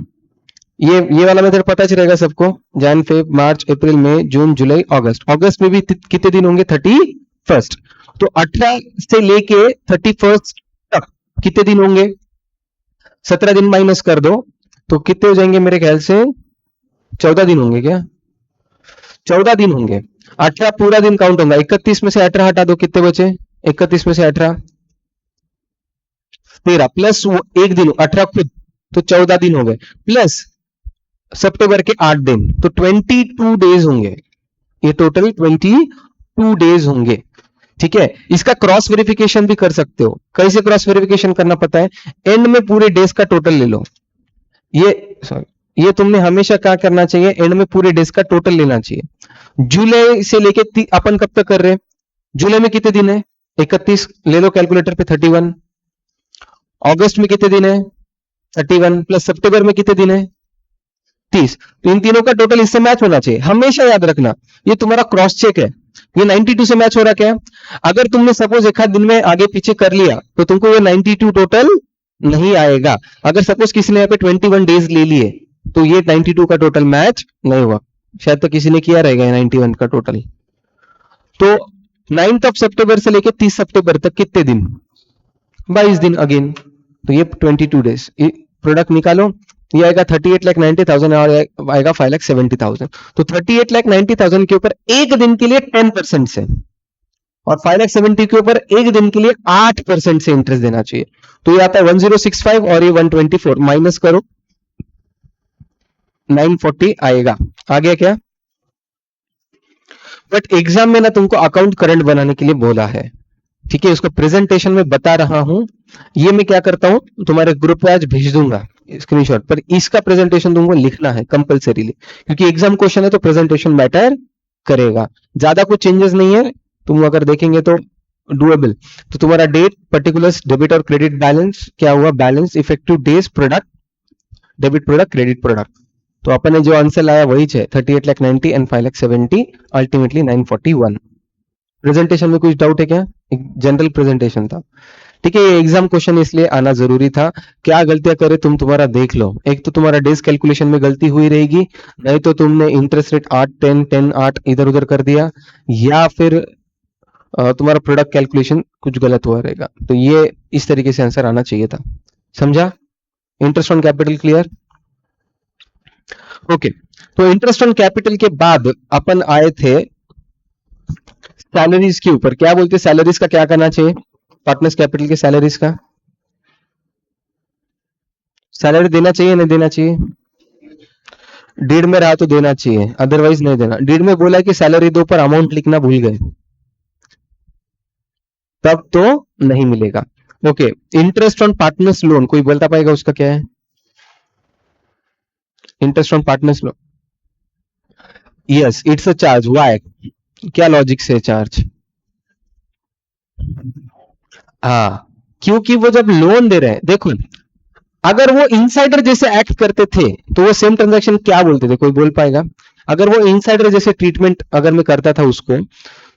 ये वाला मेथड पता चलेगा सबको. जैन फेब मार्च अप्रैल मई जून जुलाई अगस्त. अगस्त में भी कितने दिन होंगे? 31. तो 18 से लेके 31 तक कितने दिन होंगे? 17 दिन माइनस कर दो तो कितने हो जाएंगे? मेरे ख्याल से 14 दिन होंगे. क्या 14 दिन होंगे? 18 पूरा दिन काउंट होगा. 31 में से 18 हटा दो, कितने बचे? 31 में से 18 13 प्लस एक दिन 18 खुद, तो 14 दिन हो गए. प्लस सितंबर के 8 दिन, तो 22 डेज होंगे. ये टोटल 22 डेज होंगे. ठीक है. इसका क्रॉस वेरिफिकेशन भी कर सकते हो. कैसे क्रॉस वेरिफिकेशन करना पता है? एंड में पूरे डेज का टोटल ले लो. ये तुमने हमेशा क्या करना चाहिए? एंड में पूरे डेज का टोटल लेना चाहिए. जुलाई से लेके अपन कब तक कर रहे हैं? जुलाई में कितने दिन है? 31 ले लो कैलकुलेटर पे. 31. अगस्त में कितने दिन है? 31 प्लस सितंबर में कितने दिन है? 30. तो इन तीनों का टोटल इससे मैच होना चाहिए. हमेशा याद रखना ये तुम्हारा क्रॉस चेक है. ये 92 से मैच हो रहा क्या? अगर तुमने सपोज एक आध दिन में आगे पीछे कर लिया तो तुमको ये 92 टोटल नहीं आएगा. अगर सपोज किसी ने यहाँ पे 21 डेज ले लिए तो ये 92 का टोटल मैच नहीं हुआ. शायद तो किसी ने किया रहेगा 91 का टोटल. तो 9 सितंबर से लेके 30 सितंबर तक कितने दिन? 22 दिन अगेन. तो ये 22 डेज. प्रोडक्ट निकालो. ये आएगा 38,90,000 और आएगा 5,70,000. तो 38,90,000 के ऊपर एक दिन के लिए 10% से और 5,70,000 के ऊपर एक दिन के लिए 8% से इंटरेस्ट देना चाहिए. तो ये आता है 1065 और ये 124. माइनस करो 940 आएगा. आ गया क्या? बट एग्जाम में ना तुमको अकाउंट करंट बनाने के लिए बोला है. ठीक है. उसको प्रेजेंटेशन में बता रहा हूं. ये मैं क्या करता हूं तुम्हारे ग्रुप पे आज भेज दूंगा स्क्रीनशॉट पर. इसका प्रेजेंटेशन तुमको लिखना है कंपलसरीली, क्योंकि एग्जाम क्वेश्चन है तो प्रेजेंटेशन मैटर करेगा. ज्यादा कुछ चेंजेस नहीं है. तुम अगर देखेंगे तो डुएबल. तो तुम्हारा डेट, पर्टिकुलर्स, डेबिट और क्रेडिट बैलेंस क्या हुआ? Balance, effective days, product, debit product, credit product. तो अपन ने जो आंसर लाया वही है 38,90,000 एंड 5,70,000, अल्टीमेटली 941. प्रेजेंटेशन में कुछ डाउट है क्या? एक जनरल प्रेजेंटेशन था. ठीक है, ये एग्जाम क्वेश्चन इसलिए आना जरूरी था। क्या गलतियां करे तुम, तुम्हारा देख लो। एक तो तुम्हारा डेज कैलकुलेशन में गलती हुई रहेगी, नहीं तो तुमने इंटरेस्ट रेट 8 10 10 8 इधर उधर कर दिया, या फिर तुम्हारा प्रोडक्ट कैलकुलेशन कुछ गलत हुआ रहेगा। तो ये इस तरीके से आंसर आना चाहिए था। समझा? Interest on capital clear? Okay, तो इंटरेस्ट ऑन कैपिटल के बाद अपन आए थे सैलरीज के ऊपर। क्या बोलते, सैलरीज का क्या करना चाहिए? पार्टनर्स कैपिटल के सैलरीज का सैलरी देना चाहिए नहीं देना चाहिए? डीड में रहा तो देना चाहिए, अदरवाइज नहीं देना। डीड में बोला है कि सैलरी दो पर अमाउंट लिखना भूल गए, तब तो नहीं मिलेगा। Okay, interest on partners loan, कोई बोलता पाएगा उसका क्या है? Interest on partners loan, yes it's a charge. Why? क्या लॉजिक से चार्ज? हाँ, क्योंकि वो जब लोन दे रहे हैं, देखो अगर वो इनसाइडर जैसे एक्ट करते थे तो वो सेम ट्रांजैक्शन क्या बोलते थे, कोई बोल पाएगा? अगर वो इनसाइडर जैसे ट्रीटमेंट अगर मैं करता था उसको,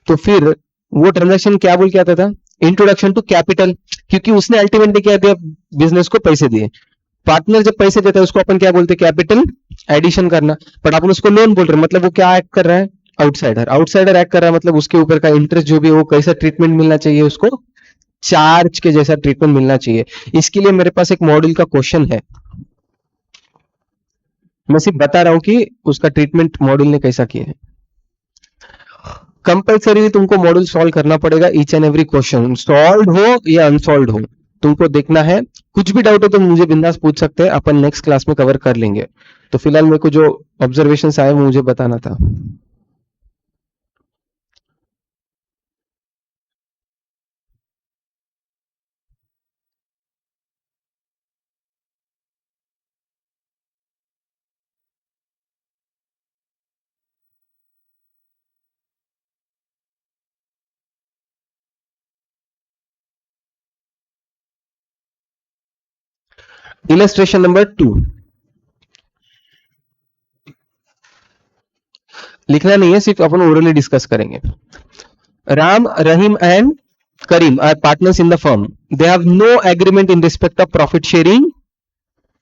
तो फिर वो ट्रांजैक्शन क्या बोल के आता था? इंट्रोडक्शन टू कैपिटल, क्योंकि उसने अल्टीमेटली क्या दिया? बिजनेस को पैसे दिए। पार्टनर जब पैसे देता है उसको अपन क्या बोलते हैं? कैपिटल एडिशन करना। बट अपन उसको लोन बोल रहे हैं, मतलब वो क्या एक्ट कर रहा है? आउटसाइडर। आउटसाइडर एक्ट कर रहा है, मतलब उसके ऊपर का इंटरेस्ट जो भी है वो कैसा ट्रीटमेंट मिलना चाहिए उसको? चार्ज के जैसा ट्रीटमेंट मिलना चाहिए। इसके लिए मेरे पास एक मॉड्यूल का क्वेश्चन है, मैं सिर्फ बता रहा हूं कि उसका ट्रीटमेंट मॉड्यूल ने कैसा किया है। कंपल्सरी तुमको मॉड्यूल सॉल्व करना पड़ेगा, each and every question, solve हो या अनसॉल्व हो तुमको देखना है। कुछ भी डाउट हो तो मुझे बिंदास पूछ सकते हैं, अपन नेक्स्ट क्लास में कवर कर लेंगे। तो फिलहाल मेरे को जो ऑब्जर्वेशन आए वो मुझे बताना था। इलस्ट्रेशन नंबर 2 लिखना नहीं है, सिर्फ अपन ओरली डिस्कस करेंगे। Ram, Rahim, and Karim are partners in the firm. They have no agreement in respect of profit sharing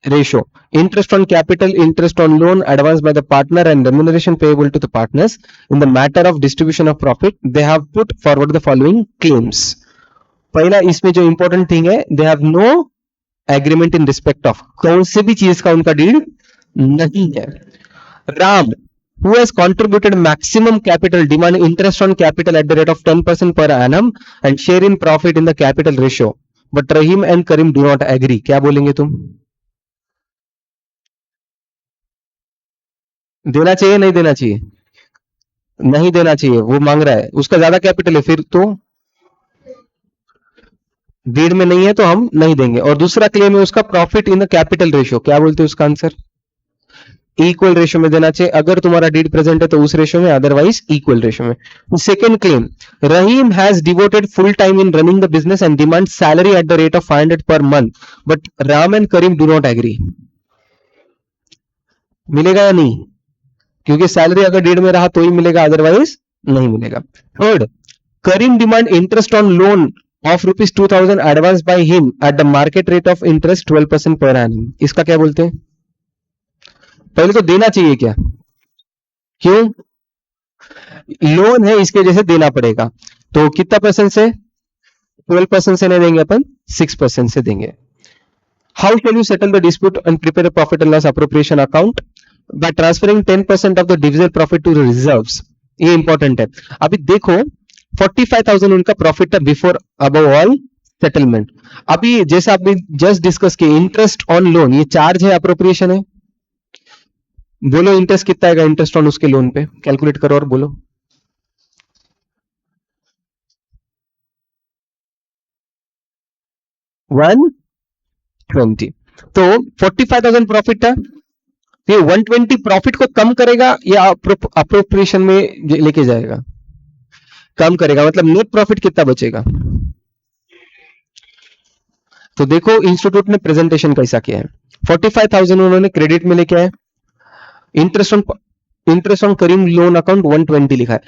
ratio. Interest on capital, interest on loan advanced by the partner, and remuneration payable to the partners. In the matter of distribution of profit, they have put forward the following claims. पहला इसमें जो important thing है, they have no agreement in respect of, कौन से भी चीज का उनका डील नहीं है। Ram, who has contributed maximum capital, demand interest on capital at the rate of 10% per annum and share in profit in the capital ratio, but Rahim and Karim do not agree. क्या बोलेंगे तुम? देना चाहिए नहीं देना चाहिए? नहीं देना चाहिए, वो मांग रहा है, उसका ज्यादा कैपिटल है, फिर तो डीड में नहीं है तो हम नहीं देंगे। और दूसरा क्लेम है उसका profit in the capital ratio, क्या बोलते हैं उसका आंसर? इक्वल रेशियो में देना चाहिए, अगर तुम्हारा डीड प्रेजेंट है तो उस रेशियो में, अदरवाइज इक्वल रेशियो में। Second claim, Rahim has devoted full time in running the business and demand salary at the rate of 500 per month, but Ram and Karim do not agree. मिलेगा या नहीं? क्योंकि सैलरी अगर डीड में रहा तो ही मिलेगा, अदरवाइज नहीं मिलेगा। Third, Karim demand interest on loan of ₹2000 advance by him at the market rate of interest 12% per annum. इसका क्या बोलते हैं? पहले तो देना चाहिए क्या? क्यों? लोन है इसके वजह से देना पड़ेगा। तो कितना परसेंट से? 12% से नहीं देंगे अपन, 6% से देंगे। How shall you settle the dispute and prepare a profit and loss appropriation account? By transferring 10% of the divisible profit to reserves. ये इंपॉर्टेंट है। अभी देखो 45,000 उनका प्रॉफिट था बिफोर अबव ऑल सेटलमेंट। अभी जैसा आपने जस्ट डिस्कस किया, इंटरेस्ट ऑन लोन ये चार्ज है अप्रोप्रिएशन है? बोलो इंटरेस्ट कितना आएगा इंटरेस्ट ऑन उसके लोन पे, कैलकुलेट करो और बोलो। 120। तो 45,000 प्रॉफिट था, ये 120 प्रॉफिट को कम करेगा या अप्रोप्रिएशन में लेके जाएगा? कम करेगा, मतलब नेट प्रॉफिट कितना बचेगा? तो देखो इंस्टीट्यूट ने प्रेजेंटेशन कैसा किया है। 45,000 उन्होंने क्रेडिट में लेके आए, interest on Karim loan account 120 लिखा है।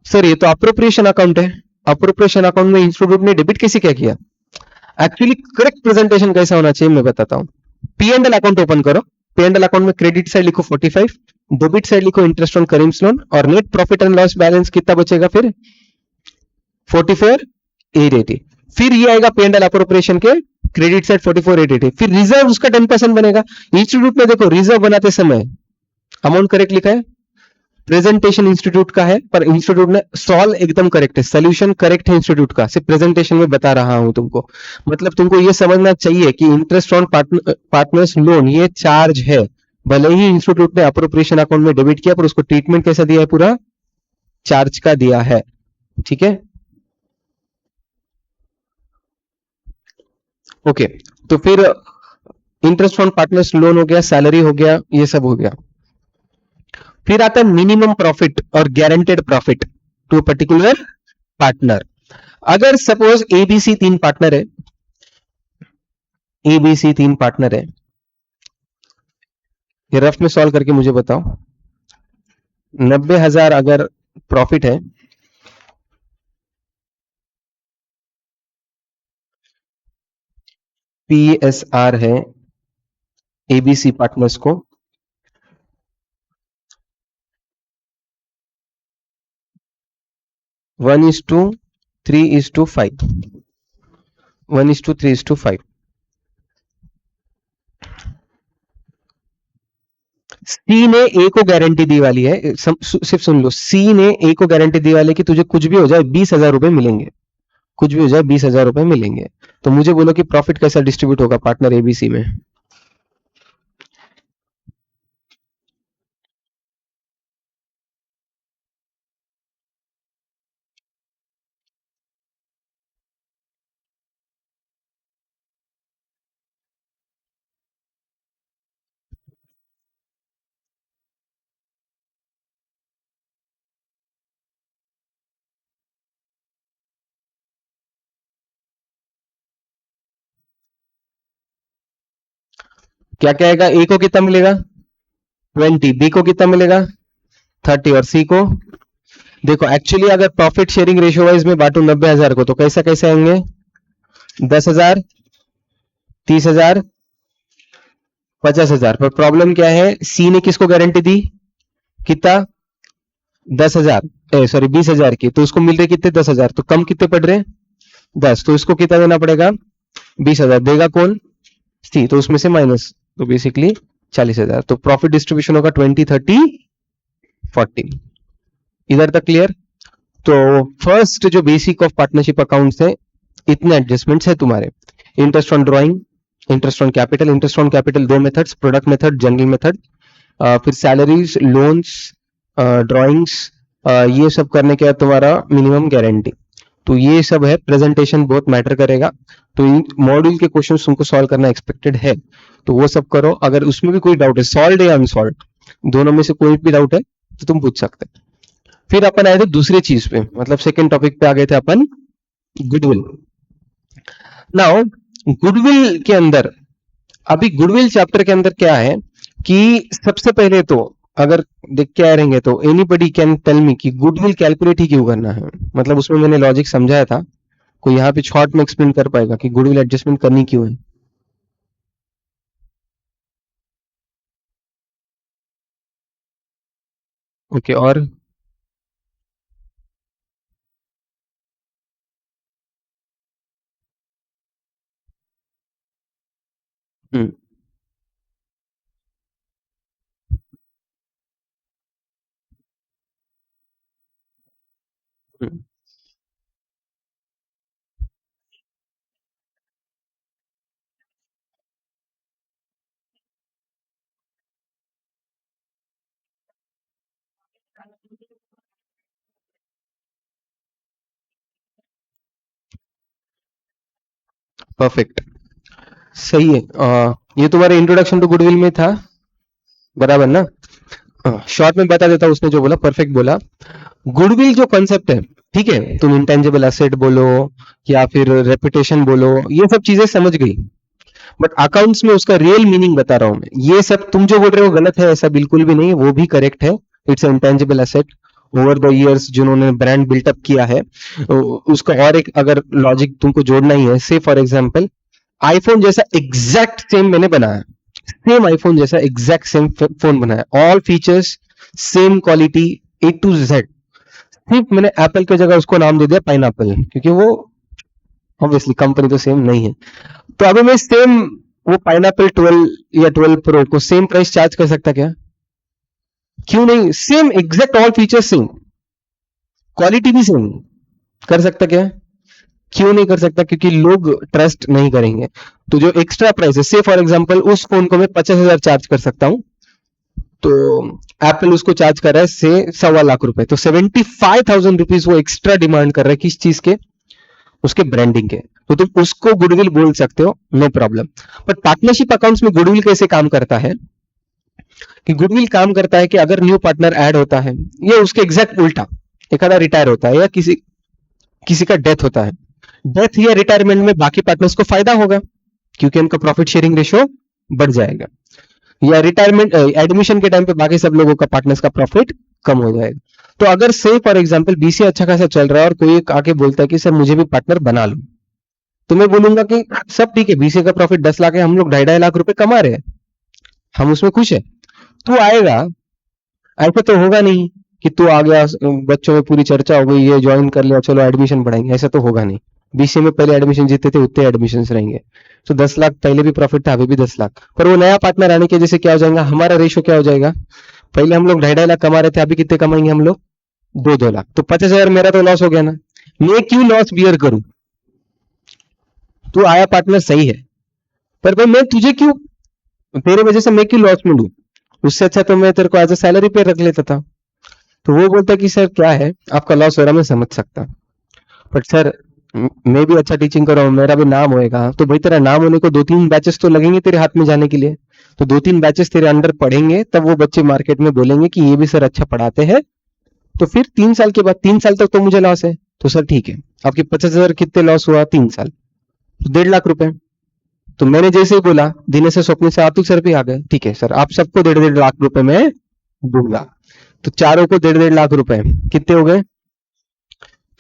सर ये तो अप्रोप्रिएशन अकाउंट है, अप्रोप्रिएशन अकाउंट में इंस्टीट्यूट ने डेबिट कैसे क्या किया? एक्चुअली करेक्ट प्रेजेंटेशन कैसा होना चाहिए मैं बताता हूँ। P and L account open करो। पी एंड एल अकाउंट में क्रेडिट साइड लिखो 45, डेबिट साइड लिखो इंटरेस्ट ऑन करीम्स लोन, और net profit and loss balance कितना बचेगा फिर 44,880। फिर ये आएगा पे एंड एल अप्रोप्रिएशन के क्रेडिट साइड 44,880। फिर रिजर्व उसका 10% बनेगा। इंस्टीट्यूट में देखो रिजर्व बनाते समय अमाउंट करेक्ट लिखा है, प्रेजेंटेशन इंस्टीट्यूट का है, पर इंस्टीट्यूट ने सॉल्व एकदम करेक्ट है, सोल्यूशन करेक्ट है इंस्टीट्यूट का, सिर्फ प्रेजेंटेशन में बता रहा हूं तुमको। मतलब तुमको ये समझना चाहिए कि इंटरेस्ट ऑन पार्टनर्स लोन ये चार्ज है, भले ही इंस्टीट्यूट ने अप्रोप्रिएशन अकाउंट में डेबिट किया, पर उसको ट्रीटमेंट कैसा दिया है, पूरा चार्ज का दिया है। ठीक है, ओके। तो फिर इंटरेस्ट ऑन पार्टनर्स लोन हो गया, सैलरी हो गया, ये सब हो गया। फिर आता है मिनिमम प्रॉफिट और guaranteed profit to particular partner. अगर सपोज एबीसी 3 पार्टनर है, एबीसी 3 पार्टनर है, ये रफ में सॉल्व करके मुझे बताओ। 90,000 अगर प्रॉफिट है, पीएसआर है एबीसी पार्टनर्स को, 1:3:5, 1:3:5। सी ने ए को गारंटी दी वाली है, सिर्फ सुन लो, सी ने ए को गारंटी दी वाली है कि तुझे कुछ भी हो जाए 20,000 रुपए मिलेंगे, कुछ भी हो जाए 20,000 रुपए मिलेंगे। तो मुझे बोलो कि प्रॉफिट कैसा डिस्ट्रीब्यूट होगा पार्टनर एबीसी में। क्या क्या आएगा, ए को कितना मिलेगा 20, बी को कितना मिलेगा 30, और सी को देखो, एक्चुअली अगर प्रॉफिट शेयरिंग रेशियो वाइज में बांटू 90,000 को, तो कैसा कैसे आएंगे 10,000, 30,000, 50,000। पर प्रॉब्लम क्या है, सी ने किसको गारंटी दी, कितना 10,000, सॉरी 20,000 की, तो उसको मिल रहे कितने 10,000, तो कम कितने पड़ रहे 10, तो इसको कितना देना पड़ेगा 20,000, देगा कौन सी, तो उसमें से माइनस, तो बेसिकली 40,000। तो प्रॉफिट डिस्ट्रीब्यूशन होगा 20, 30, 40। इधर तक क्लियर। तो फर्स्ट जो बेसिक ऑफ पार्टनरशिप अकाउंट्स है, इतने एडजस्टमेंट्स है तुम्हारे। Interest on drawing, interest on capital, interest on capital 2 methods, product method, general method. फिर सैलरीज, लोन्स, ड्रॉइंग्स, ये सब करने के बाद तुम्हारा मिनिमम गारंटी। तो ये सब है, प्रेजेंटेशन बहुत मैटर करेगा। तो मॉड्यूल के क्वेश्चन तुमको सॉल्व करना एक्सपेक्टेड है, तो वो सब करो। अगर उसमें भी कोई डाउट है, सॉल्व या अनसॉल्व, दोनों में से कोई भी डाउट है तो तुम पूछ सकते हैं। फिर अपन आए थे दूसरे चीज पे, मतलब सेकेंड टॉपिक पे आ गए थे अपन, गुडविल। नाउ गुडविल के अंदर, अभी गुडविल चैप्टर के अंदर क्या है कि सबसे पहले तो अगर देख के आ रहेंगे तो एनीबडी कैन टेल मी कि गुडविल कैलकुलेट ही क्यों करना है। मतलब उसमें मैंने लॉजिक समझाया था, कोई यहाँ पे शॉर्ट में एक्सप्लेन कर पाएगा कि गुडविल एडजस्टमेंट करनी क्यों है। ओके, और हम्म परफेक्ट, सही है। ये तुम्हारे इंट्रोडक्शन टू गुडविल में था, बराबर ना। शॉर्ट में बता देता हूँ, उसने जो बोला परफेक्ट बोला। गुडविल जो कॉन्सेप्ट है, ठीक है, तुम इंटेंजिबल एसेट बोलो या फिर रेपुटेशन बोलो, ये सब चीजें समझ गई, बट अकाउंट्स में उसका रियल मीनिंग बता रहा हूं मैं। ये सब तुम जो बोल रहे हो गलत है, ऐसा बिल्कुल भी नहीं, वो भी करेक्ट है। It's intangible asset, over the years जिन्होंने ब्रांड बिल्टअप किया है, उसका और एक अगर लॉजिक तुमको जोड़ना ही है, से फॉर एग्जांपल आईफोन जैसा एग्जैक्ट सेम मैंने बनाया, सेम आईफोन जैसा एग्जैक्ट सेम फोन बनाया, all features same quality A to Z, सिर्फ मैंने एप्पल की जगह उसको नाम दे दिया पाइनएप्पल, क्योंकि वो ऑब्वियसली कंपनी तो सेम नहीं है। तो अभी मैं सेम वो पाइनएप्पल 12 या 12 प्रो को सेम प्राइस चार्ज कर सकता क्या? क्यों नहीं? Same exact all feature same, quality भी सेम, कर सकता क्या? क्यों नहीं कर सकता? क्योंकि लोग ट्रस्ट नहीं करेंगे। तो जो एक्स्ट्रा प्राइस है, से फॉर एग्जांपल उस फोन को मैं 50,000 चार्ज कर सकता हूं, तो एप्पल उसको चार्ज कर रहा है से 1.25 लाख रुपए, तो 75,000 रुपीज वो एक्स्ट्रा डिमांड कर रहा है, किस चीज के? उसके ब्रांडिंग के। तो तुम उसको गुडविल बोल सकते हो, no problem. But partnership accounts में गुडविल कैसे काम करता है कि गुडविल काम करता है कि अगर न्यू पार्टनर ऐड होता है, या उसके एग्जैक्ट उल्टा, एक आधा रिटायर होता है, या किसी किसी का डेथ होता है, डेथ या रिटायरमेंट में बाकी पार्टनर्स को फायदा होगा, क्योंकि उनका प्रॉफिट शेयरिंग रेशियो बढ़ जाएगा, या रिटायरमेंट एडमिशन के टाइम पे बाकी सब लोगों का पार्टनर्स का प्रॉफिट कम हो जाएगा। तो अगर से फॉर एग्जांपल बीसीए अच्छा खासा चल रहा है और कोई एक आके बोलता है कि सर मुझे भी पार्टनर बना लो, तो मैं बोलूंगा कि सब ठीक है, बीसीए का प्रॉफिट 10 लाख है, हम लोग 2.5 लाख रुपए कमा रहे हैं, हम उसमें खुश है, तू आएगा। ऐसा तो होगा नहीं कि तू आ गया, बच्चों में पूरी चर्चा हो गई, ये ज्वाइन कर लिया, चलो एडमिशन बढ़ाएंगे, ऐसा तो होगा नहीं। बीसीए में पहले एडमिशन जीते थे उतने एडमिशन रहेंगे, तो 10 लाख पहले भी प्रॉफिट था, अभी भी 10 लाख, पर वो नया पार्टनर आने की वजह से क्या हो जाएगा, हमारा रेशियो क्या हो जाएगा, पहले हम लोग 2.5 लाख कमा रहे थे, अभी कितने कमाएंगे हम लोग, 2 लाख, तो 50,000 मेरा तो लॉस हो गया ना। मैं क्यों लॉस बियर करूं? तू आया पार्टनर सही है, पर भाई मैं तुझे क्यों, तेरे वजह से मैं क्यों लॉस में लूं? उससे अच्छा तो मैं तेरे को एज अ सैलरी पे रख लेता था। तो वो बोलता कि सर क्या है, आपका लॉस हो रहा, मैं समझ सकता, बट सर मैं भी अच्छा टीचिंग कर रहा हूँ, मेरा भी नाम होएगा, तो भाई तेरा नाम होने को 2-3 बैचेस तो लगेंगे तेरे हाथ में जाने के लिए, तो 2-3 बैचेस तेरे अंडर पढ़ेंगे, तब वो बच्चे मार्केट में बोलेंगे कि ये भी सर अच्छा पढ़ाते हैं, तो फिर 3 साल के बाद, 3 साल तक तो मुझे लॉस है, तो सर ठीक है, आपके 50,000 कितने लॉस हुआ 3 साल, तो 1.5 लाख रुपए। तो मैंने जैसे ही बोला, दिनेश से स्वप्न से आतुक सर भी आ गए, ठीक है सर आप सबको 1.5 लाख रुपए में दूंगा, तो चारों को 1.5 लाख रुपए, कितने हो गए,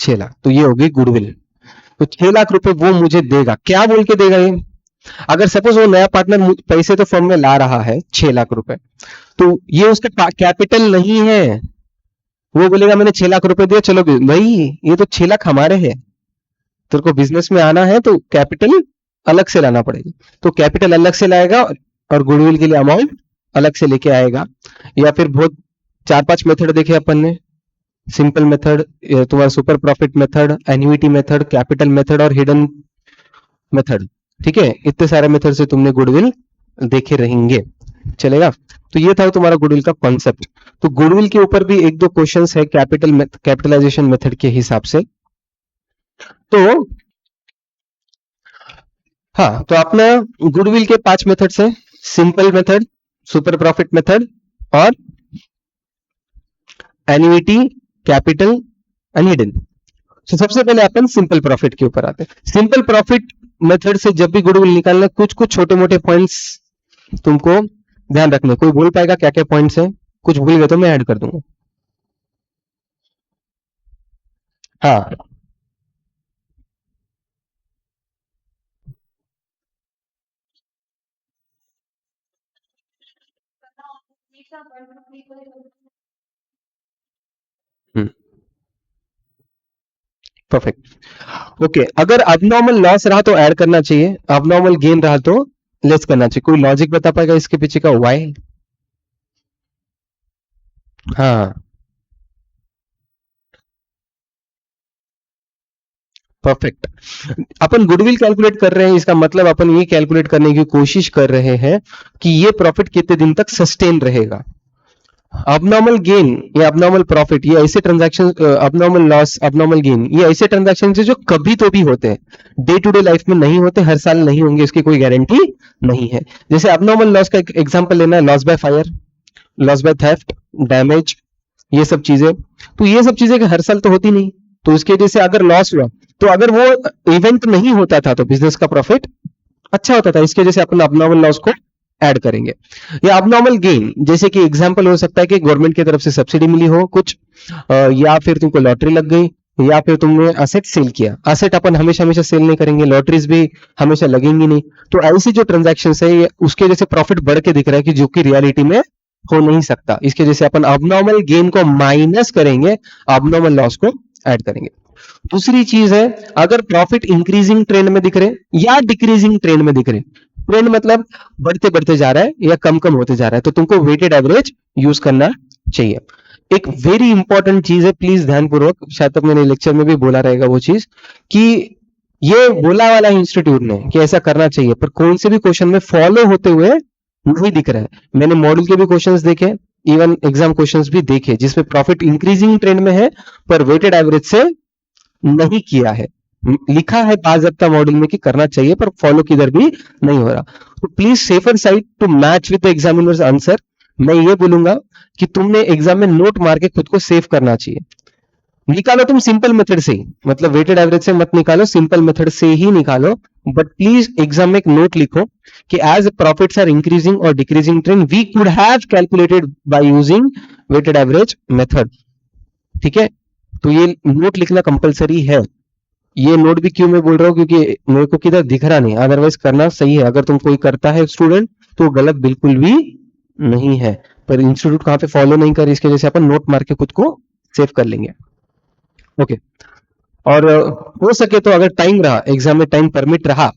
6 लाख, तो ये हो गई गुडविल। तो 6 लाख रुपए वो मुझे देगा, क्या बोल के देगा ये, अगर सपोज वो नया पार्टनर पैसे तो फर्म में ला रहा है 6 लाख रुपए, तो ये उसका कैपिटल नहीं है, वो बोलेगा मैंने 6 लाख रुपए दिया, चलो भाई ये तो 6 लाख हमारे हैं, तेरे को बिजनेस में आना है तो कैपिटल अलग से लाना पड़ेगा, तो कैपिटल अलग से लाएगा और गुडविल के लिए अमाउंट अलग से लेके आएगा। या फिर बहुत 4-5 मेथड देखे अपन ने, सिंपल मेथड, तुम्हारा super profit method, annuity method, capital method और हिडन मेथड, ठीक है, इतने सारे मेथड से तुमने गुडविल देखे रहेंगे, चलेगा। तो ये था तुम्हारा गुडविल का कॉन्सेप्ट। तो गुडविल के ऊपर भी 1-2 क्वेश्चंस है कैपिटलाइजेशन मेथड के हिसाब से। तो हाँ, तो अपना गुडविल के 5 मेथड्स है, simple method, super profit method और एन्युइटी, कैपिटल एंड हिडन। तो सबसे पहले अपन सिंपल प्रॉफिट के ऊपर आते हैं। सिंपल प्रॉफिट मेथड से जब भी गुडविल निकालना, कुछ कुछ छोटे मोटे पॉइंट्स तुमको ध्यान रखने। कोई बोल पाएगा क्या क्या पॉइंट्स है? कुछ भूल गए तो मैं ऐड कर दूंगा। हाँ, परफेक्ट। ओके, अगर अबनॉर्मल लॉस रहा तो ऐड करना चाहिए, अबनॉर्मल गेन रहा तो लेस करना चाहिए। कोई लॉजिक बता पाएगा इसके पीछे का व्हाई? हाँ, परफेक्ट। अपन गुडविल कैलकुलेट कर रहे हैं, इसका मतलब अपन ये कैलकुलेट करने की कोशिश कर रहे हैं कि ये प्रॉफिट कितने दिन तक सस्टेन रहेगा। अबनॉर्मल गेन या अबनॉर्मल प्रॉफिट, ये ऐसे transaction, abnormal loss, abnormal gain, ये ऐसे ट्रांजैक्शन है जो कभी तो भी होते हैं, डे टू डे लाइफ में नहीं होते, हर साल नहीं होंगे, इसकी कोई गारंटी नहीं है। जैसे अबनॉर्मल लॉस का एक एग्जांपल लेना है, loss by fire, loss by theft, damage, ये सब चीजें। तो ये सब चीजें हर साल तो होती नहीं, तो उसके वजह से अगर लॉस हुआ, तो अगर वो इवेंट नहीं होता था तो बिजनेस का प्रॉफिट अच्छा होता था, इसकी वजह से अपन अबनॉर्मल लॉस को ऐड करेंगे। या abnormal गेन, जैसे कि एग्जांपल हो सकता है कि गवर्नमेंट की तरफ से सब्सिडी मिली हो कुछ, या फिर तुमको लॉटरी लग गई, या फिर तुमने असेट सेल किया। असेट अपन हमेशा हमेशा सेल नहीं करेंगे, लॉटरीज भी हमेशा लगेंगी नहीं। तो ऐसी जो ट्रांजैक्शन है ये उसके जैसे प्रॉफिट बढ़ के दिख रहा है कि जो कि रियलिटी में हो नहीं सकता, इसके जैसे अपन abnormal गेन को माइनस करेंगे, abnormal लॉस को ऐड करेंगे। दूसरी चीज है, अगर प्रॉफिट इंक्रीजिंग ट्रेंड में दिख रहे या डिक्रीजिंग ट्रेंड में दिख रहे, ट्रेंड मतलब बढ़ते बढ़ते जा रहा है या कम कम होते जा रहा है, तो तुमको वेटेड एवरेज यूज करना चाहिए। एक वेरी इंपॉर्टेंट चीज है, प्लीज ध्यानपूर्वक, शायद तक मैंने लेक्चर में भी बोला रहेगा वो चीज, कि ये बोला वाला इंस्टीट्यूट ने कि ऐसा करना चाहिए, पर कौन से भी क्वेश्चन में फॉलो होते हुए नहीं दिख रहा है। मैंने मॉडल के भी क्वेश्चंस देखे, इवन एग्जाम क्वेश्चंस भी देखे जिसमें प्रॉफिट इंक्रीजिंग ट्रेंड में है पर वेटेड एवरेज से नहीं किया है। लिखा है बाज़ाब्ता मॉडल में कि करना चाहिए पर फॉलो किधर भी नहीं हो रहा। तो please safer side to match with the examiner's answer. मैं ये बोलूंगा कि तुमने एग्जाम में नोट मार के खुद को सेव करना चाहिए। निकालो तुम सिंपल मेथड से ही, मतलब वेटेड एवरेज से मत निकालो, सिंपल मेथड से ही निकालो। बट प्लीज एग्जाम में एक नोट लिखो कि एज प्रॉफिट्स आर इंक्रीजिंग और decreasing trend we could have calculated by using weighted average method. ठीक है, तो ये नोट लिखना कंपलसरी है। ये नोट भी क्यों मैं बोल रहा हूँ, क्योंकि मेरे को किधर दिख रहा नहीं, अदरवाइज करना सही है। अगर तुम कोई करता है स्टूडेंट तो गलत बिल्कुल भी नहीं है, पर इंस्टीट्यूट कहाँ पे फॉलो नहीं कर, इसके वजह से अपन नोट मार के खुद को सेव कर लेंगे। ओके, और हो सके तो अगर टाइम रहा, एग्जाम में टाइम परमिट रहा,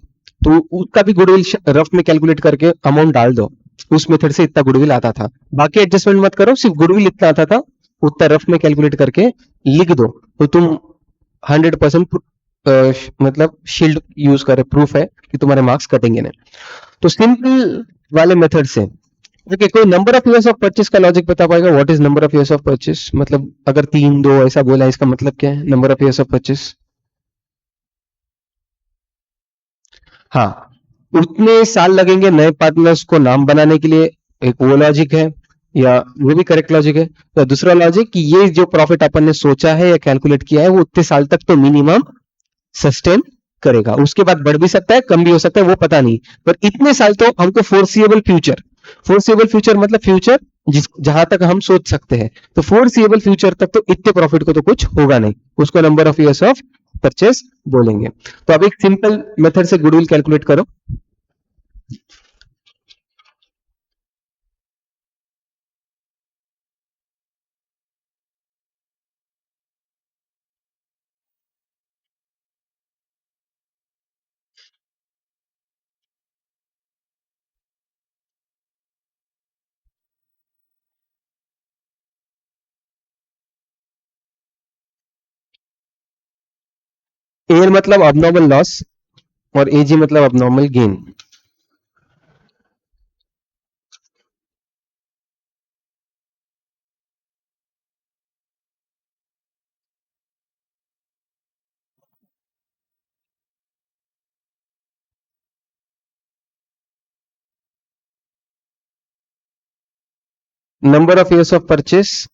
तो उसका भी गुडविल रफ में कैलकुलेट करके अमाउंट डाल दो। उस मेथड से इतना गुडविल आता था, बाकी एडजस्टमेंट मत करो, सिर्फ गुडविल इतना आता था उतना रफ में कैलकुलेट करके लिख दो, तो तुम 100% मतलब शील्ड यूज करे, प्रूफ है कि तुम्हारे मार्क्स कटेंगे नहीं। तो सिंपल वाले मेथड से ओके, कोई number of years of purchase का लॉजिक बता पाएगा? What is number of years of purchase, मतलब अगर 3 2 ऐसा बोला है, इसका मतलब क्या है number of years of purchase? हाँ, उतने साल लगेंगे नए पार्टनर्स को नाम बनाने के लिए, एक वो लॉजिक है, या वो भी करेक्ट लॉजिक है। तो दूसरा लॉजिक कि ये जो प्रॉफिट अपन ने सोचा है या कैलकुलेट किया है वो उतने साल तक तो मिनिमम सस्टेन करेगा, उसके बाद बढ़ भी सकता है कम भी हो सकता है वो पता नहीं, पर इतने साल तो हमको फोर्सिएबल फ्यूचर, फोर्सिएबल फ्यूचर मतलब फ्यूचर जिस जहां तक हम सोच सकते हैं, तो फोर्सिएबल फ्यूचर तक तो इतने प्रॉफिट को तो कुछ होगा नहीं, उसको number of years of purchase बोलेंगे। तो अब एक सिंपल मेथड से गुडविल कैलकुलेट करो। एयर मतलब अबनॉर्मल लॉस और एजी मतलब abnormal gain. Number of years of purchase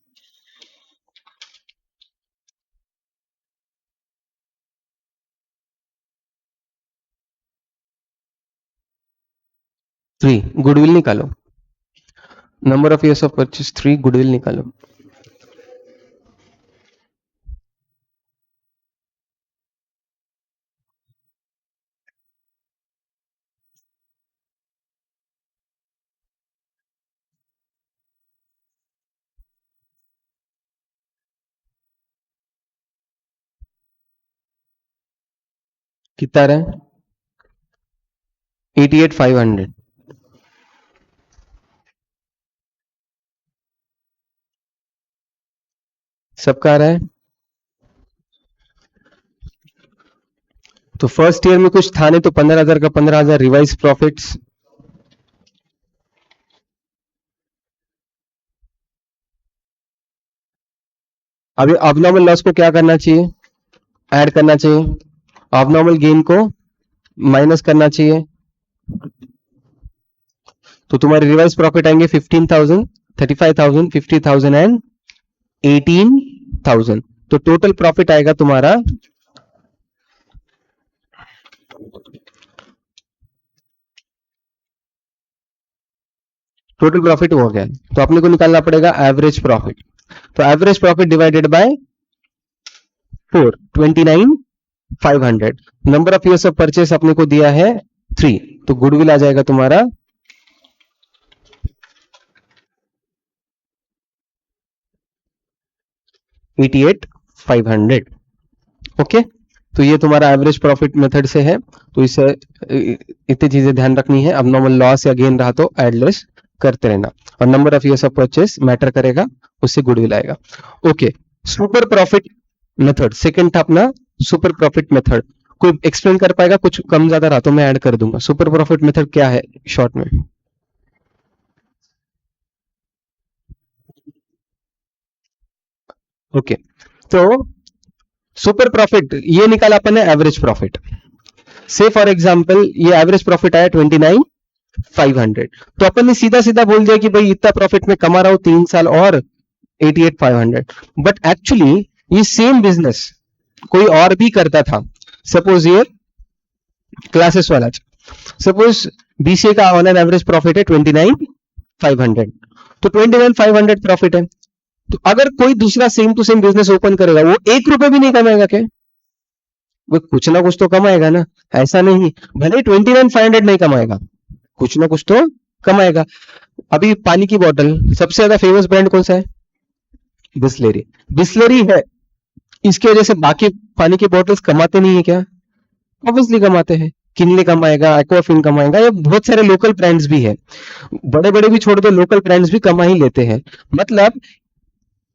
3, goodwill निकालो। Number of years of purchase 3, goodwill निकालो। कितना आ रहा है? 88,500। सबका आ रहा है? तो फर्स्ट ईयर में कुछ था नहीं, तो 15,000 का 15,000 रिवाइज प्रॉफिट्स। अभी अबनॉर्मल लॉस को क्या करना चाहिए? ऐड करना चाहिए। अबनॉर्मल गेन को माइनस करना चाहिए। तो तुम्हारे रिवाइज प्रॉफिट आएंगे 15,000, 35,000, 50,000 एंड 18,000। तो टोटल प्रॉफिट आएगा तुम्हारा टोटल प्रॉफिट हो गया, तो अपने को निकालना पड़ेगा एवरेज प्रॉफिट। तो average profit divided by 4, 29,500। Number of years of purchase अपने को दिया है 3, तो गुडविल आ जाएगा तुम्हारा 88,500। ओके, तो ये तुम्हारा एवरेज प्रॉफिट मेथड से है। तो इसे इतनी चीजें ध्यान रखनी है। अब नॉर्मल लॉस या गेन रहा तो एड लेस करते रहना, और number of years of purchase matter करेगा, उससे गुडविल आएगा। Okay, super profit method second था अपना, सुपर प्रॉफिट मेथड। कोई एक्सप्लेन कर पाएगा? कुछ कम ज्यादा रहा तो मैं ऐड कर दूंगा। सुपर प्रॉफिट मेथड क्या है शॉर्ट में? ओके, तो सुपर प्रॉफिट ये निकाला अपन ने एवरेज प्रॉफिट से। फॉर एग्जांपल ये एवरेज प्रॉफिट आया 29,500, तो अपन ने सीधा सीधा बोल दिया कि भाई इतना प्रॉफिट में कमा रहा हूं 3 साल और 88,500। बट एक्चुअली ये सेम बिजनेस कोई और भी करता था। सपोज ये क्लासेस वाला, सपोज बीसीए का ऑन एन एवरेज प्रॉफिट है 29,500, तो 29,500 प्रॉफिट है। तो अगर कोई दूसरा same to same business open करेगा, वो 1 रुपए भी नहीं कमाएगा क्या? वो कुछ ना कुछ तो कमाएगा ना, ऐसा नहीं भले 29,500 नहीं कमाएगा, कुछ ना कुछ तो कमाएगा। अभी पानी की बोतल सबसे ज्यादा फेमस ब्रांड कौन सा है? बिस्लेरी। बिस्लेरी है, इसकी वजह से बाकी पानी की बोतल्स कमाते नहीं है क्या? ऑब्वियसली कमाते हैं। किनले कमाएगा, एक्वाफिन कमाएगा, या बहुत सारे लोकल ब्रांड्स भी है, बड़े बड़े भी छोड़ दो, लोकल ब्रांड्स भी कमा ही लेते हैं। मतलब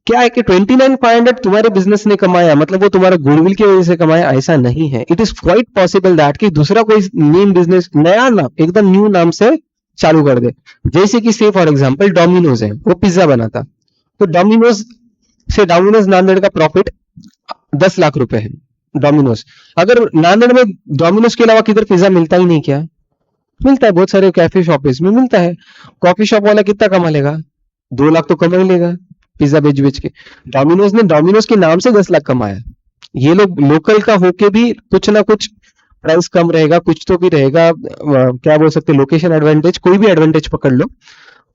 क्या है कि 29,500 तुम्हारे बिजनेस ने कमाया मतलब वो तुम्हारा गुडविल की वजह से कमाया, ऐसा नहीं है। It is quite possible that कि दूसरा कोई नेम बिजनेस नया नाम एकदम न्यू नाम से चालू कर दे। जैसे कि से फॉर एग्जांपल डोमिनोज है, वो पिज्जा बनाता, तो डोमिनोज से डोमिनोज नांदेड़ का प्रॉफिट 10 लाख रुपए है। डोमिनोज, अगर नांदेड़ में डोमिनोज के अलावा किधर पिज्जा मिलता ही नहीं क्या? मिलता है, बहुत सारे कैफे शॉपेज में मिलता है। कॉफी शॉप वाला कितना कमा लेगा? 2 लाख तो कमा ही लेगा पिज्जा बेच बेच के। डोमिनोज ने डोमिनोज के नाम से 10 लाख कमाया। ये लोग लोकल का होके भी कुछ ना कुछ प्राइस कम रहेगा, कुछ तो भी रहेगा। क्या बोल सकते हैं, लोकेशन एडवांटेज, कोई भी एडवांटेज पकड़ लो,